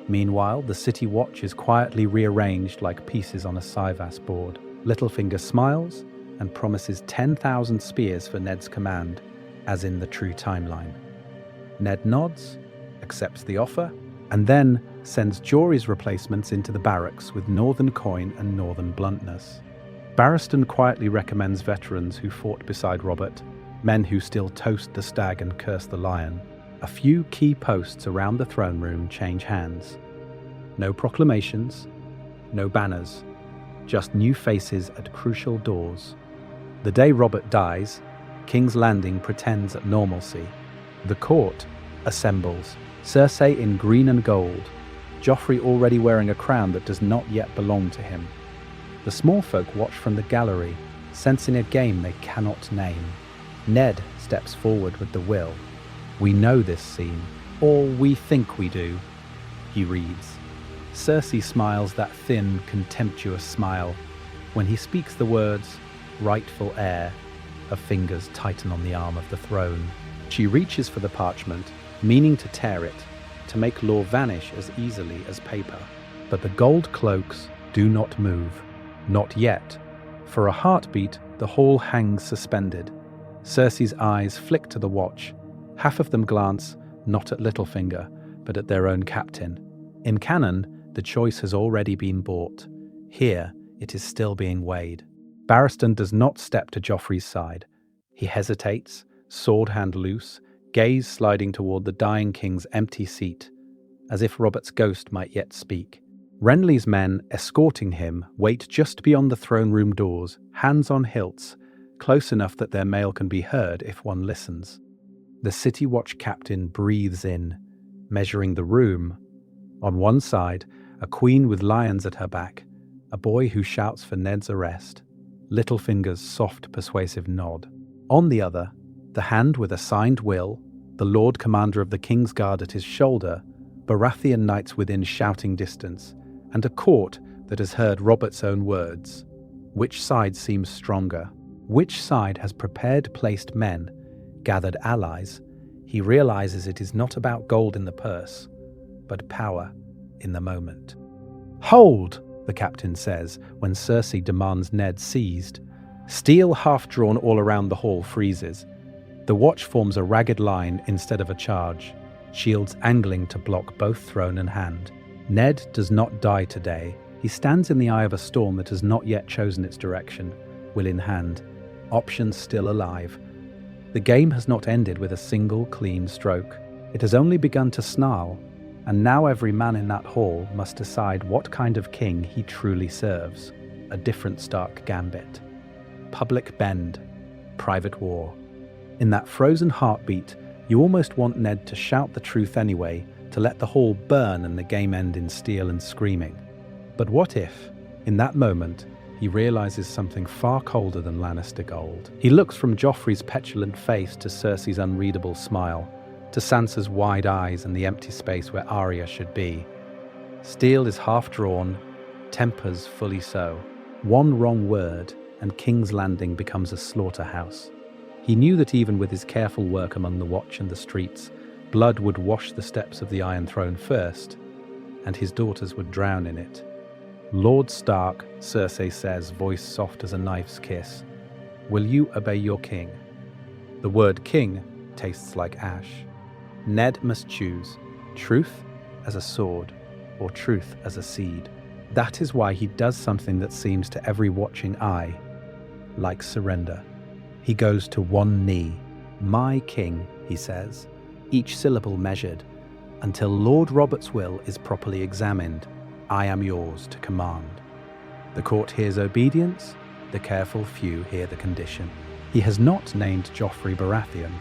Meanwhile, the city watch is quietly rearranged like pieces on a Sivas board. Littlefinger smiles and promises 10,000 spears for Ned's command, as in the true timeline. Ned nods, accepts the offer, and then sends Jory's replacements into the barracks with northern coin and northern bluntness. Barristan quietly recommends veterans who fought beside Robert, men who still toast the stag and curse the lion. A few key posts around the throne room change hands. No proclamations, no banners, just new faces at crucial doors. The day Robert dies, King's Landing pretends at normalcy. The court assembles, Cersei in green and gold, Joffrey already wearing a crown that does not yet belong to him. The small folk watch from the gallery, sensing a game they cannot name. Ned steps forward with the will. "We know this scene, or we think we do," he reads. Cersei smiles that thin, contemptuous smile. When he speaks the words, "rightful heir," her fingers tighten on the arm of the throne. She reaches for the parchment, meaning to tear it, to make law vanish as easily as paper. But the gold cloaks do not move. Not yet. For a heartbeat, the hall hangs suspended. Cersei's eyes flick to the watch. Half of them glance, not at Littlefinger, but at their own captain. In canon, the choice has already been bought. Here, it is still being weighed. Barristan does not step to Joffrey's side. He hesitates, sword hand loose, gaze sliding toward the dying king's empty seat, as if Robert's ghost might yet speak. Renly's men, escorting him, wait just beyond the throne room doors, hands on hilts, close enough that their mail can be heard if one listens. The City Watch captain breathes in, measuring the room. On one side, a queen with lions at her back, a boy who shouts for Ned's arrest, Littlefinger's soft, persuasive nod. On the other, the hand with a signed will, the Lord Commander of the King's Guard at his shoulder, Baratheon knights within shouting distance, and a court that has heard Robert's own words. Which side seems stronger? Which side has prepared placed men, gathered allies? He realizes it is not about gold in the purse, but power in the moment. "Hold," the captain says when Cersei demands Ned seized. Steel half drawn all around the hall freezes. The watch forms a ragged line instead of a charge, shields angling to block both throne and hand. Ned does not die today. He stands in the eye of a storm that has not yet chosen its direction, will in hand, options still alive. The game has not ended with a single clean stroke. It has only begun to snarl, and now every man in that hall must decide what kind of king he truly serves. A different Stark gambit. Public bend. Private war. In that frozen heartbeat, you almost want Ned to shout the truth anyway, to let the hall burn and the game end in steel and screaming. But what if, in that moment, he realizes something far colder than Lannister gold? He looks from Joffrey's petulant face to Cersei's unreadable smile, to Sansa's wide eyes and the empty space where Arya should be. Steel is half drawn, tempers fully so. One wrong word, and King's Landing becomes a slaughterhouse. He knew that even with his careful work among the watch and the streets, blood would wash the steps of the Iron Throne first, and his daughters would drown in it. "Lord Stark," Cersei says, voice soft as a knife's kiss, "will you obey your king?" The word king tastes like ash. Ned must choose truth as a sword or truth as a seed. That is why he does something that seems to every watching eye like surrender. He goes to one knee. "My king," he says, each syllable measured, "until Lord Robert's will is properly examined, I am yours to command." The court hears obedience, the careful few hear the condition. He has not named Joffrey Baratheon.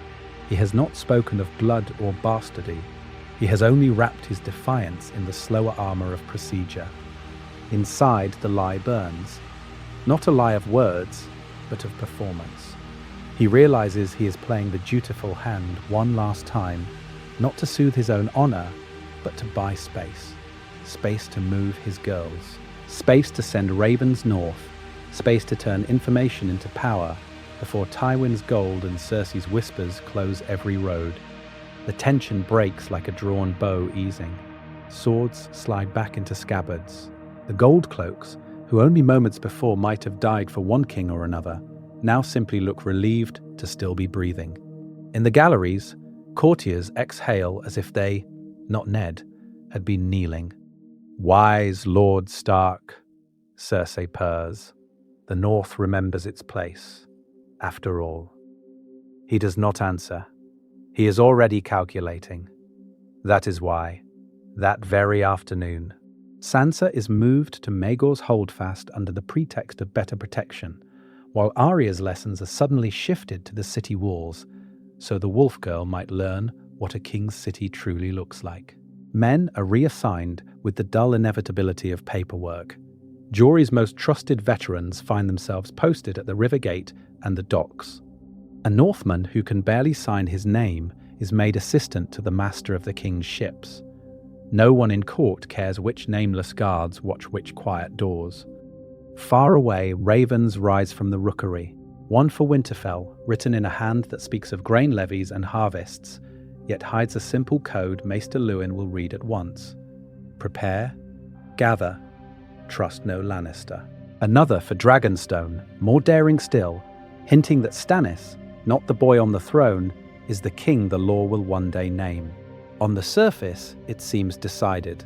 He has not spoken of blood or bastardy. He has only wrapped his defiance in the slower armor of procedure. Inside, the lie burns. Not a lie of words, but of performance. He realizes he is playing the dutiful hand one last time, not to soothe his own honor, but to buy space. Space to move his girls. Space to send ravens north. Space to turn information into power before Tywin's gold and Cersei's whispers close every road. The tension breaks like a drawn bow easing. Swords slide back into scabbards. The gold cloaks, who only moments before might have died for one king or another, now simply look relieved to still be breathing. In the galleries, courtiers exhale as if they, not Ned, had been kneeling. "Wise Lord Stark," Cersei purrs. The North remembers its place, after all. He does not answer. He is already calculating. That is why, that very afternoon, Sansa is moved to Maegor's holdfast under the pretext of better protection, while Arya's lessons are suddenly shifted to the city walls, so the Wolf Girl might learn what a king's city truly looks like. Men are reassigned with the dull inevitability of paperwork. Jory's most trusted veterans find themselves posted at the river gate and the docks. A Northman who can barely sign his name is made assistant to the master of the king's ships. No one in court cares which nameless guards watch which quiet doors. Far away, ravens rise from the rookery, one for Winterfell, written in a hand that speaks of grain levies and harvests, yet hides a simple code Maester Lewin will read at once. Prepare, gather, trust no Lannister. Another for Dragonstone, more daring still, hinting that Stannis, not the boy on the throne, is the king the law will one day name. On the surface, it seems decided.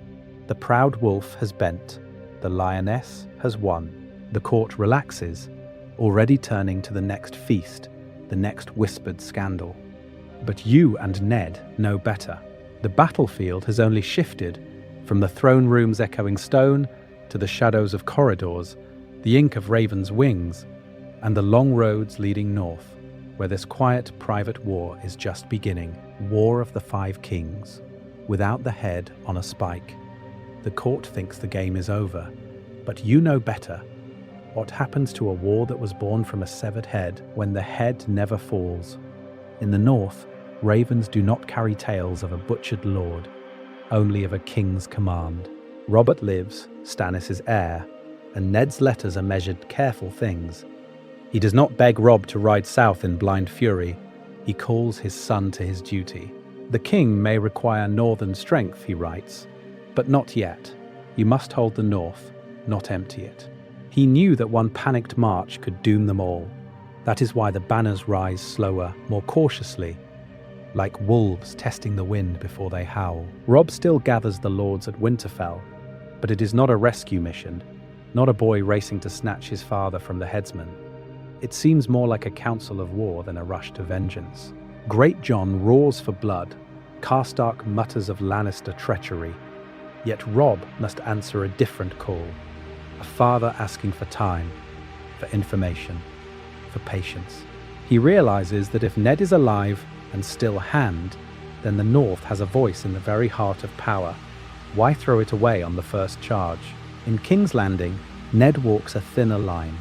The proud wolf has bent. The lioness has won. The court relaxes, already turning to the next feast, the next whispered scandal. But you and Ned know better. The battlefield has only shifted from the throne room's echoing stone to the shadows of corridors, the ink of ravens' wings, and the long roads leading north, where this quiet private war is just beginning. War of the Five Kings, without the head on a spike. The court thinks the game is over, but you know better. What happens to a war that was born from a severed head when the head never falls? In the north, ravens do not carry tales of a butchered lord, only of a king's command. Robert lives, Stannis is heir, and Ned's letters are measured careful things. He does not beg Robb to ride south in blind fury. He calls his son to his duty. The king may require northern strength, he writes, but not yet. You must hold the north, not empty it. He knew that one panicked march could doom them all. That is why the banners rise slower, more cautiously, like wolves testing the wind before they howl. Robb still gathers the lords at Winterfell, but it is not a rescue mission, not a boy racing to snatch his father from the headsman. It seems more like a council of war than a rush to vengeance. Great Jon roars for blood, Karstark mutters of Lannister treachery, yet Robb must answer a different call. A father asking for time, for information, for patience. He realizes that if Ned is alive and still hand, then the North has a voice in the very heart of power. Why throw it away on the first charge? In King's Landing, Ned walks a thinner line.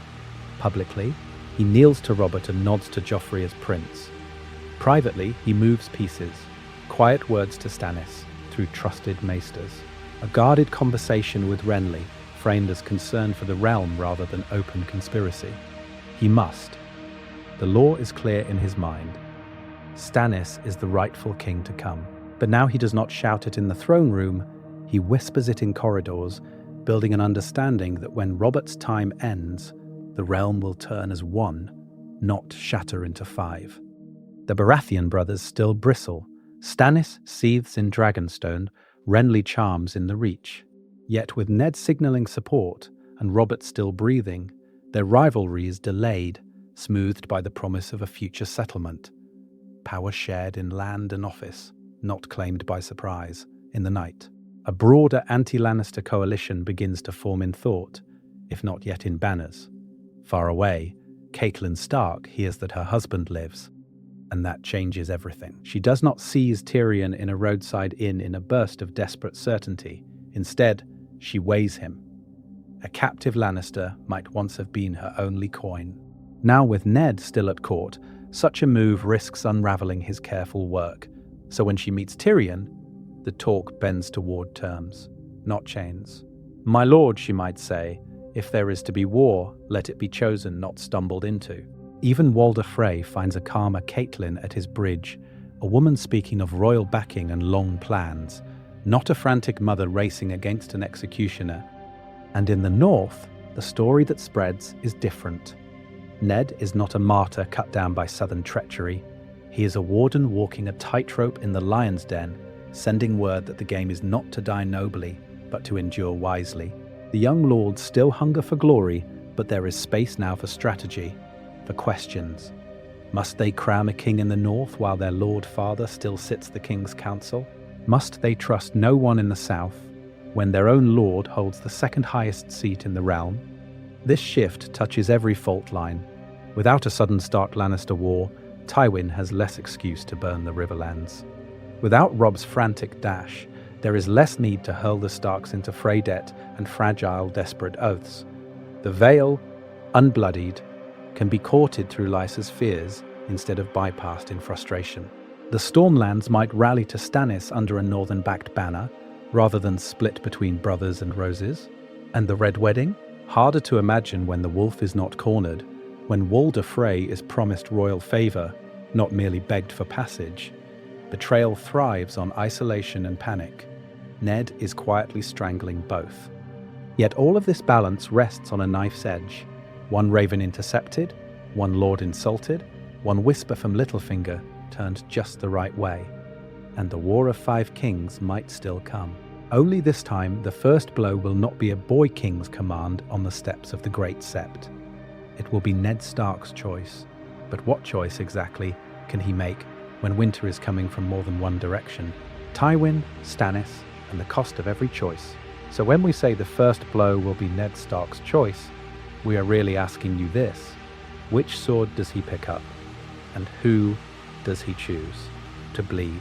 Publicly, he kneels to Robert and nods to Joffrey as prince. Privately, he moves pieces, quiet words to Stannis, through trusted maesters. A guarded conversation with Renly, framed as concern for the realm rather than open conspiracy. He must. The law is clear in his mind. Stannis is the rightful king to come. But now he does not shout it in the throne room, he whispers it in corridors, building an understanding that when Robert's time ends, the realm will turn as one, not shatter into five. The Baratheon brothers still bristle. Stannis seethes in Dragonstone, Renly charms in the Reach. Yet with Ned signalling support and Robert still breathing, their rivalry is delayed, smoothed by the promise of a future settlement. Power shared in land and office, not claimed by surprise, in the night. A broader anti-Lannister coalition begins to form in thought, if not yet in banners. Far away, Catelyn Stark hears that her husband lives, and that changes everything. She does not seize Tyrion in a roadside inn in a burst of desperate certainty. Instead, she weighs him. A captive Lannister might once have been her only coin. Now with Ned still at court, such a move risks unraveling his careful work. So when she meets Tyrion, the talk bends toward terms, not chains. My lord, she might say, if there is to be war, let it be chosen, not stumbled into. Even Walder Frey finds a calmer Catelyn at his bridge, a woman speaking of royal backing and long plans, not a frantic mother racing against an executioner. And in the north, the story that spreads is different. Ned is not a martyr cut down by southern treachery. He is a warden walking a tightrope in the lion's den, sending word that the game is not to die nobly, but to endure wisely. The young lords still hunger for glory, but there is space now for strategy, for questions. Must they crown a king in the north while their lord father still sits the king's council? Must they trust no one in the south, when their own lord holds the second highest seat in the realm? This shift touches every fault line. Without a sudden Stark Lannister war, Tywin has less excuse to burn the Riverlands. Without Robb's frantic dash, there is less need to hurl the Starks into fray debt and fragile, desperate oaths. The Vale, unbloodied, can be courted through Lysa's fears instead of bypassed in frustration. The Stormlands might rally to Stannis under a northern-backed banner, rather than split between brothers and roses. And the Red Wedding? Harder to imagine when the wolf is not cornered, when Walder Frey is promised royal favour, not merely begged for passage. Betrayal thrives on isolation and panic. Ned is quietly strangling both. Yet all of this balance rests on a knife's edge. One raven intercepted, one lord insulted, one whisper from Littlefinger turned just the right way. And the War of Five Kings might still come. Only this time, the first blow will not be a boy king's command on the steps of the Great Sept. It will be Ned Stark's choice. But what choice exactly can he make when winter is coming from more than one direction? Tywin, Stannis, and the cost of every choice. So when we say the first blow will be Ned Stark's choice, we are really asking you this. Which sword does he pick up? And who does he choose to bleed?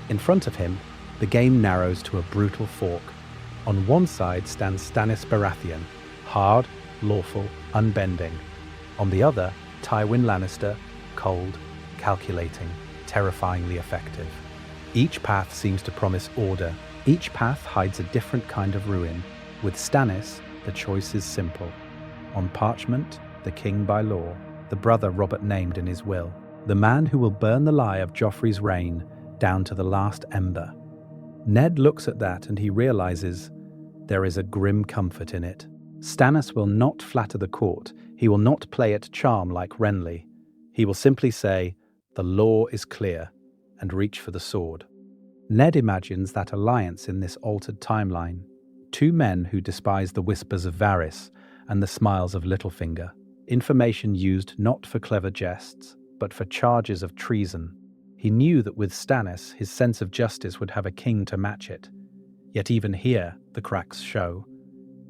In front of him, the game narrows to a brutal fork. On one side stands Stannis Baratheon, hard, lawful, unbending. On the other, Tywin Lannister, cold, calculating, terrifyingly effective. Each path seems to promise order. Each path hides a different kind of ruin. With Stannis, the choice is simple. On parchment, the king by law, the brother Robert named in his will. The man who will burn the lie of Joffrey's reign down to the last ember. Ned looks at that and he realizes There is a grim comfort in it. Stannis will not flatter the court. He will not play at charm like Renly. He will simply say, "The law is clear," and reach for the sword. Ned imagines that alliance in this altered timeline. Two men who despise the whispers of Varys and the smiles of Littlefinger. Information used not for clever jests, but for charges of treason. He knew that with Stannis, his sense of justice would have a king to match it. Yet even here, the cracks show.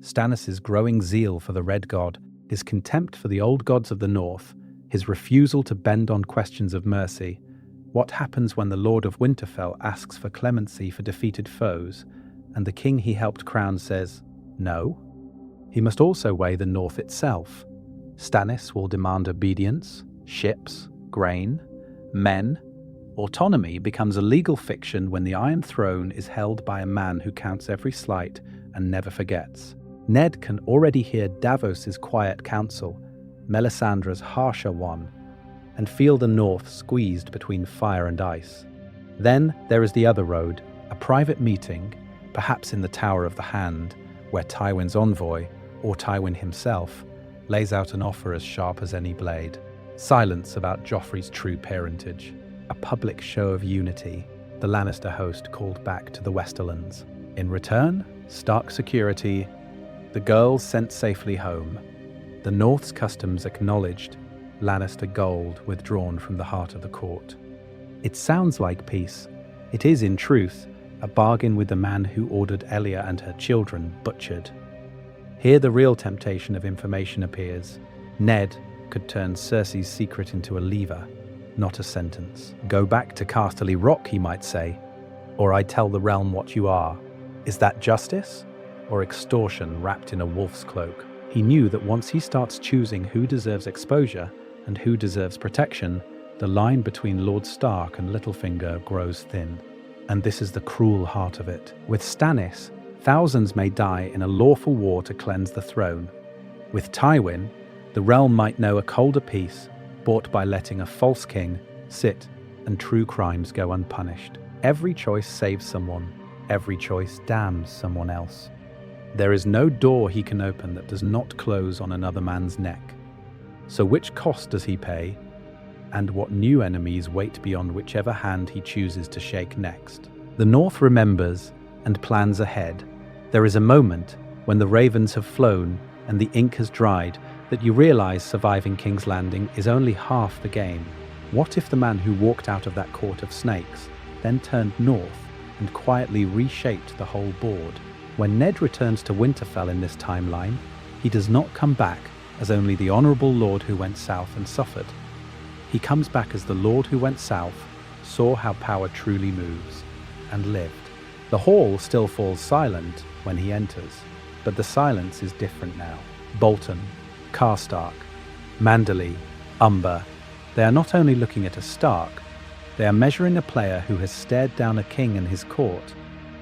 Stannis' growing zeal for the Red God, his contempt for the old gods of the North, his refusal to bend on questions of mercy. What happens when the Lord of Winterfell asks for clemency for defeated foes, and the king he helped crown says, no? He must also weigh the North itself. Stannis will demand obedience, ships, grain, men. Autonomy becomes a legal fiction when the Iron Throne is held by a man who counts every slight and never forgets. Ned can already hear Davos's quiet counsel, Melisandre's harsher one, and feel the North squeezed between fire and ice. Then there is the other road, a private meeting, perhaps in the Tower of the Hand, where Tywin's envoy, or Tywin himself, lays out an offer as sharp as any blade. Silence about Joffrey's true parentage. A public show of unity, the Lannister host called back to the Westerlands. In return, Stark security, the girls sent safely home, the North's customs acknowledged, Lannister gold withdrawn from the heart of the court. It sounds like peace. It is, in truth, a bargain with the man who ordered Elia and her children butchered. Here the real temptation of information appears. Ned could turn Cersei's secret into a lever, not a sentence. Go back to Casterly Rock, he might say, or I tell the realm what you are. Is that justice, or extortion wrapped in a wolf's cloak? He knew that once he starts choosing who deserves exposure and who deserves protection, the line between Lord Stark and Littlefinger grows thin. And this is the cruel heart of it. With Stannis, thousands may die in a lawful war to cleanse the throne. With Tywin, the realm might know a colder peace, bought by letting a false king sit and true crimes go unpunished. Every choice saves someone. Every choice damns someone else. There is no door he can open that does not close on another man's neck. So which cost does he pay? And what new enemies wait beyond whichever hand he chooses to shake next? The North remembers and plans ahead. There is a moment when the ravens have flown and the ink has dried that you realize surviving King's Landing is only half the game. What if the man who walked out of that court of snakes then turned north and quietly reshaped the whole board? When Ned returns to Winterfell in this timeline, he does not come back as only the honorable lord who went south and suffered. He comes back as the lord who went south, saw how power truly moves, and lived. The hall still falls silent when he enters, but the silence is different now. Bolton, Karstark, Manderley, Umber, they are not only looking at a Stark, they are measuring a player who has stared down a king and his court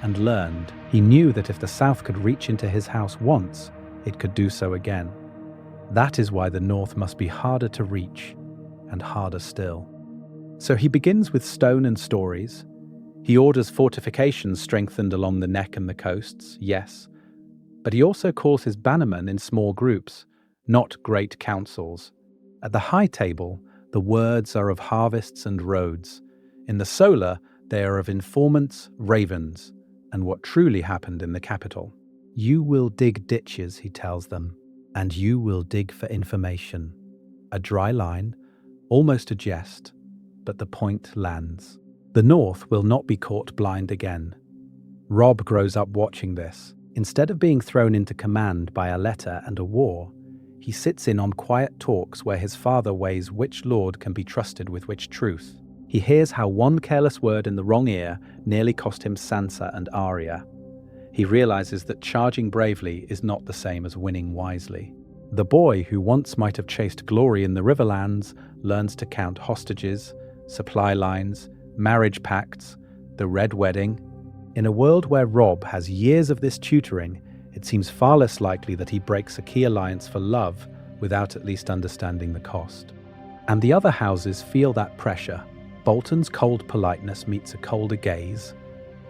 and learned. He knew that if the South could reach into his house once, it could do so again. That is why the North must be harder to reach and harder still. So he begins with stone and stories. He orders fortifications strengthened along the neck and the coasts, yes, but he also calls his bannermen in small groups, not great councils. At the high table, the words are of harvests and roads. In the solar, they are of informants, ravens, and what truly happened in the capital. You will dig ditches, he tells them, and you will dig for information. A dry line, almost a jest, but the point lands. The North will not be caught blind again. Robb grows up watching this. Instead of being thrown into command by a letter and a war, he sits in on quiet talks where his father weighs which lord can be trusted with which truth. He hears how one careless word in the wrong ear nearly cost him Sansa and Arya. He realizes that charging bravely is not the same as winning wisely. The boy who once might have chased glory in the Riverlands learns to count hostages, supply lines, marriage pacts, the Red Wedding. In a world where Robb has years of this tutoring, it seems far less likely that he breaks a key alliance for love without at least understanding the cost. And the other houses feel that pressure. Bolton's cold politeness meets a colder gaze.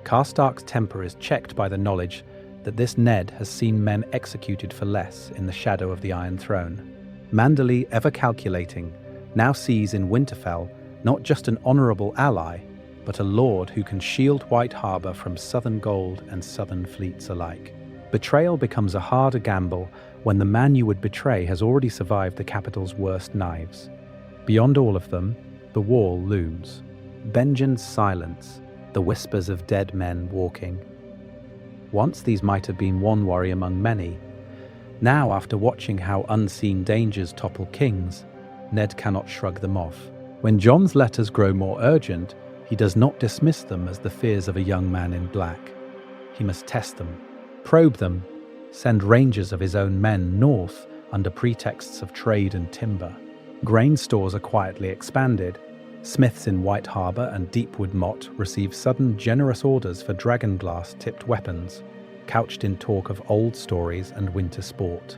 Karstark's temper is checked by the knowledge that this Ned has seen men executed for less in the shadow of the Iron Throne. Manderley, ever calculating, now sees in Winterfell not just an honourable ally, but a lord who can shield White Harbour from southern gold and southern fleets alike. Betrayal becomes a harder gamble when the man you would betray has already survived the capital's worst knives. Beyond all of them, the wall looms. Benjen's silence, the whispers of dead men walking. Once these might have been one worry among many. Now, after watching how unseen dangers topple kings, Ned cannot shrug them off. When Jon's letters grow more urgent, he does not dismiss them as the fears of a young man in black. He must test them, probe them, send rangers of his own men north under pretexts of trade and timber. Grain stores are quietly expanded. Smiths in White Harbour and Deepwood Motte receive sudden generous orders for dragonglass-tipped weapons, couched in talk of old stories and winter sport.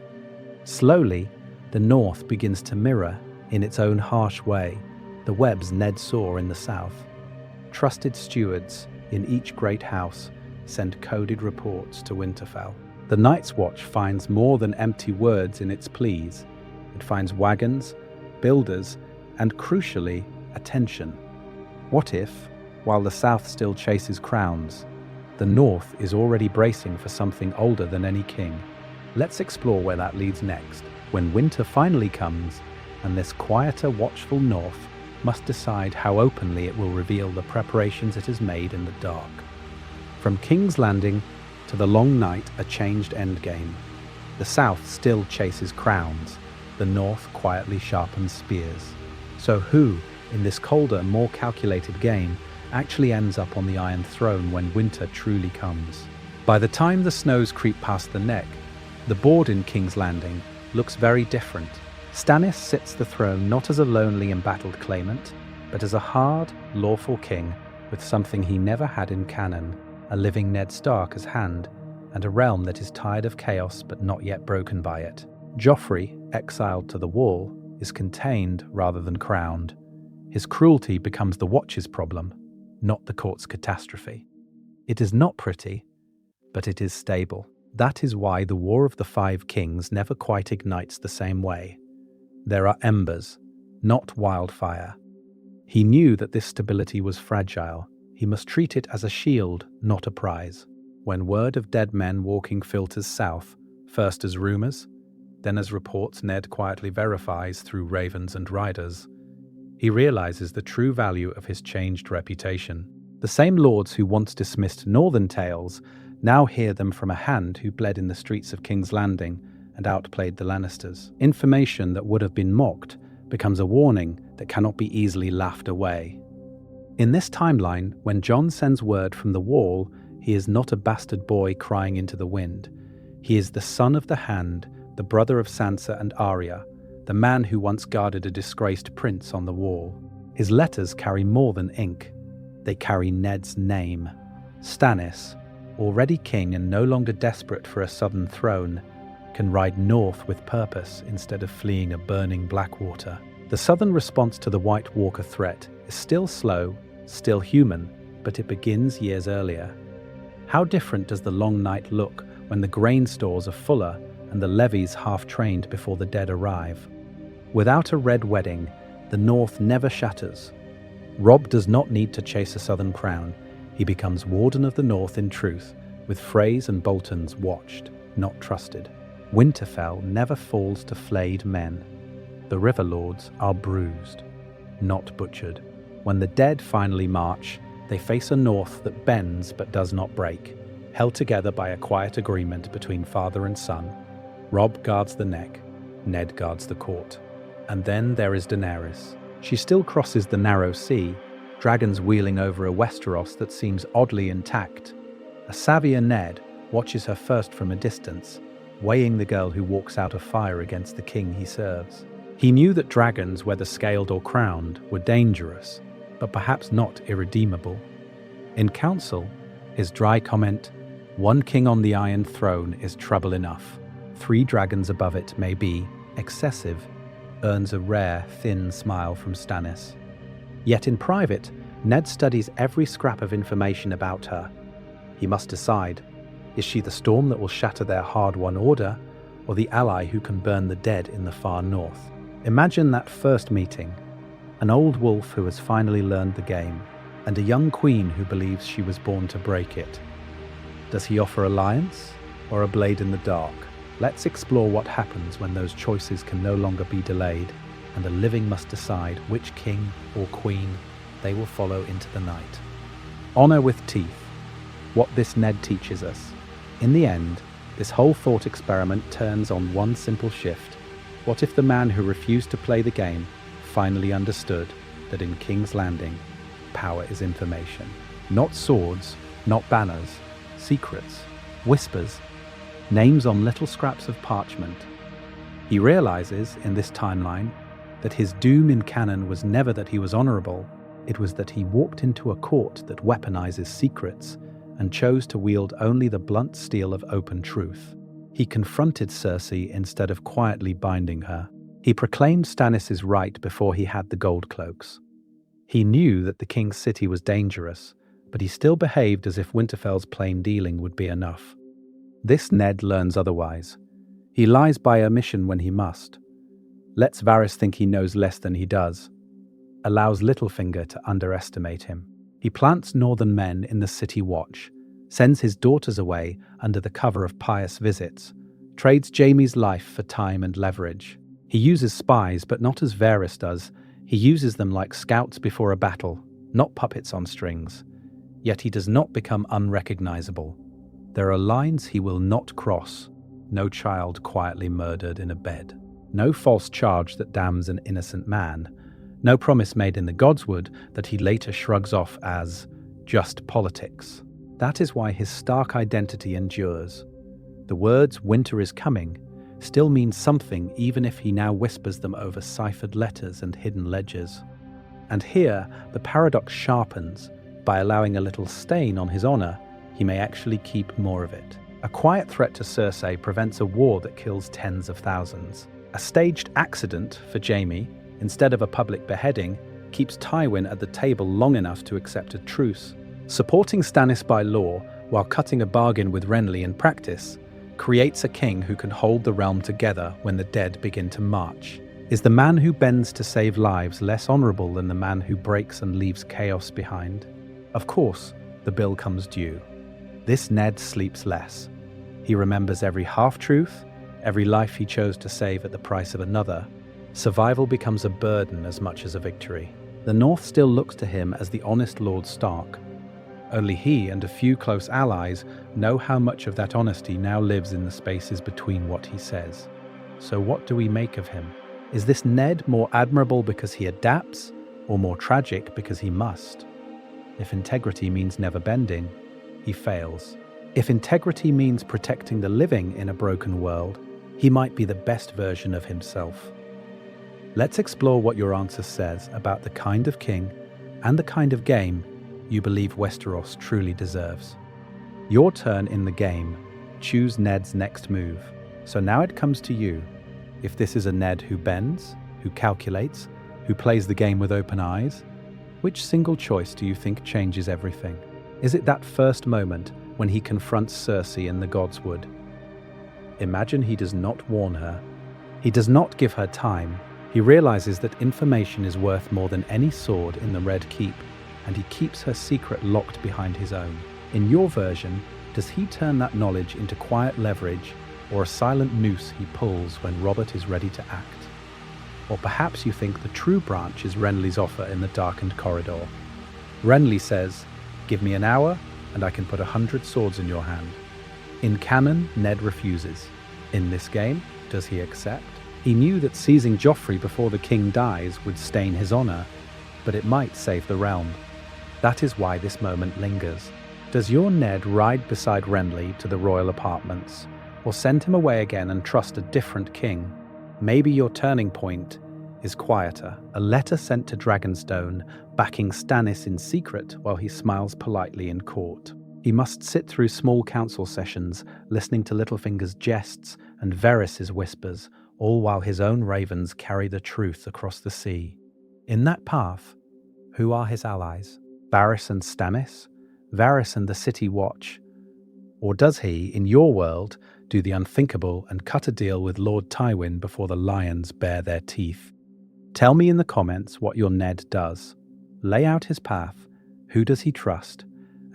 Slowly, the North begins to mirror, in its own harsh way, the webs Ned saw in the South. Trusted stewards in each great house send coded reports to Winterfell. The Night's Watch finds more than empty words in its pleas. It finds wagons, builders, and crucially, attention. What if, while the South still chases crowns, the North is already bracing for something older than any king? Let's explore where that leads next, when winter finally comes and this quieter, watchful North must decide how openly it will reveal the preparations it has made in the dark. From King's Landing to the long night, a changed endgame. The South still chases crowns, the North quietly sharpens spears. So who, in this colder, more calculated game, actually ends up on the Iron Throne when winter truly comes? By the time the snows creep past the neck, the board in King's Landing looks very different. Stannis sits the throne not as a lonely embattled claimant, but as a hard, lawful king with something he never had in canon, a living Ned Stark as hand, and a realm that is tired of chaos but not yet broken by it. Joffrey, exiled to the Wall, is contained rather than crowned. His cruelty becomes the Watch's problem, not the court's catastrophe. It is not pretty, but it is stable. That is why the War of the Five Kings never quite ignites the same way. There are embers, not wildfire. He knew that this stability was fragile. He must treat it as a shield, not a prize. When word of dead men walking filters south, first as rumours, then as reports Ned quietly verifies through ravens and riders, he realizes the true value of his changed reputation. The same lords who once dismissed northern tales now hear them from a hand who bled in the streets of King's Landing and outplayed the Lannisters. Information that would have been mocked becomes a warning that cannot be easily laughed away. In this timeline, when Jon sends word from the Wall, he is not a bastard boy crying into the wind. He is the son of the Hand, the brother of Sansa and Arya, the man who once guarded a disgraced prince on the Wall. His letters carry more than ink. They carry Ned's name. Stannis, already king and no longer desperate for a southern throne, can ride north with purpose instead of fleeing a burning Blackwater. The southern response to the White Walker threat is still slow, still human, but it begins years earlier. How different does the long night look when the grain stores are fuller and the levies half-trained before the dead arrive? Without a red wedding, the North never shatters. Robb does not need to chase a southern crown. He becomes Warden of the North in truth, with Freys and Boltons watched, not trusted. Winterfell never falls to flayed men. The River Lords are bruised, not butchered. When the dead finally march, they face a North that bends but does not break, held together by a quiet agreement between father and son. Robb guards the neck, Ned guards the court. And then there is Daenerys. She still crosses the narrow sea, dragons wheeling over a Westeros that seems oddly intact. A savvier Ned watches her first from a distance, weighing the girl who walks out of fire against the king he serves. He knew that dragons, whether scaled or crowned, were dangerous, but perhaps not irredeemable. In council, his dry comment, "One king on the Iron Throne is trouble enough. 3 dragons above it may be excessive," earns a rare, thin smile from Stannis. Yet in private, Ned studies every scrap of information about her. He must decide, Is she the storm that will shatter their hard-won order, or the ally who can burn the dead in the far north? Imagine that first meeting. An old wolf who has finally learned the game, and a young queen who believes she was born to break it. Does he offer alliance, or a blade in the dark? Let's explore what happens when those choices can no longer be delayed, and the living must decide which king or queen they will follow into the night. Honor with teeth. What this Ned teaches us. In the end, this whole thought experiment turns on one simple shift. What if the man who refused to play the game finally understood that in King's Landing, power is information? Not swords, not banners, secrets, whispers, names on little scraps of parchment. He realizes, in this timeline, that his doom in canon was never that he was honorable, it was that he walked into a court that weaponizes secrets and chose to wield only the blunt steel of open truth. He confronted Cersei instead of quietly binding her. He proclaimed Stannis' right before he had the gold cloaks. He knew that the king's city was dangerous, but he still behaved as if Winterfell's plain dealing would be enough. This Ned learns otherwise. He lies by omission when he must. Lets Varys think he knows less than he does. Allows Littlefinger to underestimate him. He plants northern men in the city watch, sends his daughters away under the cover of pious visits, trades Jaime's life for time and leverage. He uses spies, but not as Varys does. He uses them like scouts before a battle, not puppets on strings. Yet he does not become unrecognizable. There are lines he will not cross. No child quietly murdered in a bed. No false charge that damns an innocent man. No promise made in the Godswood that he later shrugs off as just politics. That is why his Stark identity endures. The words "winter is coming" still mean something even if he now whispers them over ciphered letters and hidden ledgers. And here, the paradox sharpens. By allowing a little stain on his honor, he may actually keep more of it. A quiet threat to Cersei prevents a war that kills tens of thousands. A staged accident for Jaime, instead of a public beheading, keeps Tywin at the table long enough to accept a truce. Supporting Stannis by law while cutting a bargain with Renly in practice creates a king who can hold the realm together when the dead begin to march. Is the man who bends to save lives less honorable than the man who breaks and leaves chaos behind? Of course, the bill comes due. This Ned sleeps less. He remembers every half-truth, every life he chose to save at the price of another. Survival becomes a burden as much as a victory. The North still looks to him as the honest Lord Stark. Only he and a few close allies know how much of that honesty now lives in the spaces between what he says. So what do we make of him? Is this Ned more admirable because he adapts, or more tragic because he must? If integrity means never bending, he fails. If integrity means protecting the living in a broken world, he might be the best version of himself. Let's explore what your answer says about the kind of king and the kind of game you believe Westeros truly deserves. Your turn in the game. Choose Ned's next move. So now it comes to you. If this is a Ned who bends, who calculates, who plays the game with open eyes, which single choice do you think changes everything? Is it that first moment when he confronts Cersei in the Godswood? Imagine he does not warn her. He does not give her time. He realizes that information is worth more than any sword in the Red Keep, and he keeps her secret locked behind his own. In your version, does he turn that knowledge into quiet leverage, or a silent noose he pulls when Robert is ready to act? Or perhaps you think the true branch is Renly's offer in the darkened corridor. Renly says, "Give me an hour, and I can put 100 swords in your hand." In canon, Ned refuses. In this game, does he accept? He knew that seizing Joffrey before the king dies would stain his honor, but it might save the realm. That is why this moment lingers. Does your Ned ride beside Renly to the royal apartments, or send him away again and trust a different king? Maybe your turning point is quieter, a letter sent to Dragonstone, backing Stannis in secret while he smiles politely in court. He must sit through small council sessions, listening to Littlefinger's jests and Varys' whispers, all while his own ravens carry the truth across the sea. In that path, who are his allies? Barristan and Stannis? Varys and the City Watch? Or does he, in your world, do the unthinkable and cut a deal with Lord Tywin before the lions bare their teeth? Tell me in the comments what your Ned does. Lay out his path. Who does he trust?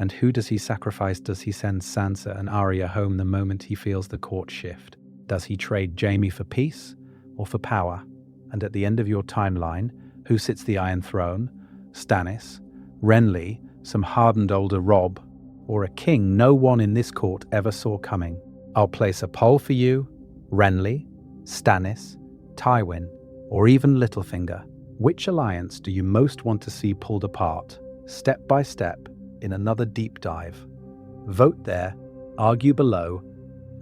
And who does he sacrifice? Does he send Sansa and Arya home the moment he feels the court shift? Does he trade Jaime for peace or for power? And at the end of your timeline, who sits the Iron Throne? Stannis, Renly, some hardened older Robb, or a king no one in this court ever saw coming? I'll place a poll for you: Renly, Stannis, Tywin, or even Littlefinger. Which alliance do you most want to see pulled apart, step by step, in another deep dive? Vote there, argue below,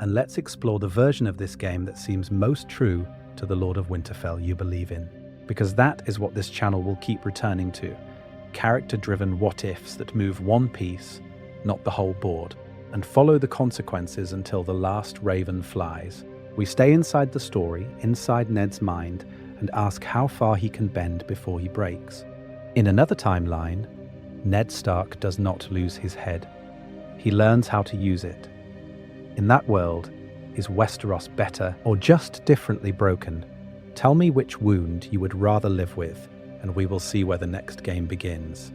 and let's explore the version of this game that seems most true to the Lord of Winterfell you believe in. Because that is what this channel will keep returning to: character-driven what-ifs that move one piece, not the whole board, and follow the consequences until the last raven flies. We stay inside the story, inside Ned's mind, and ask how far he can bend before he breaks. In another timeline, Ned Stark does not lose his head. He learns how to use it. In that world, is Westeros better or just differently broken? Tell me which wound you would rather live with, and we will see where the next game begins.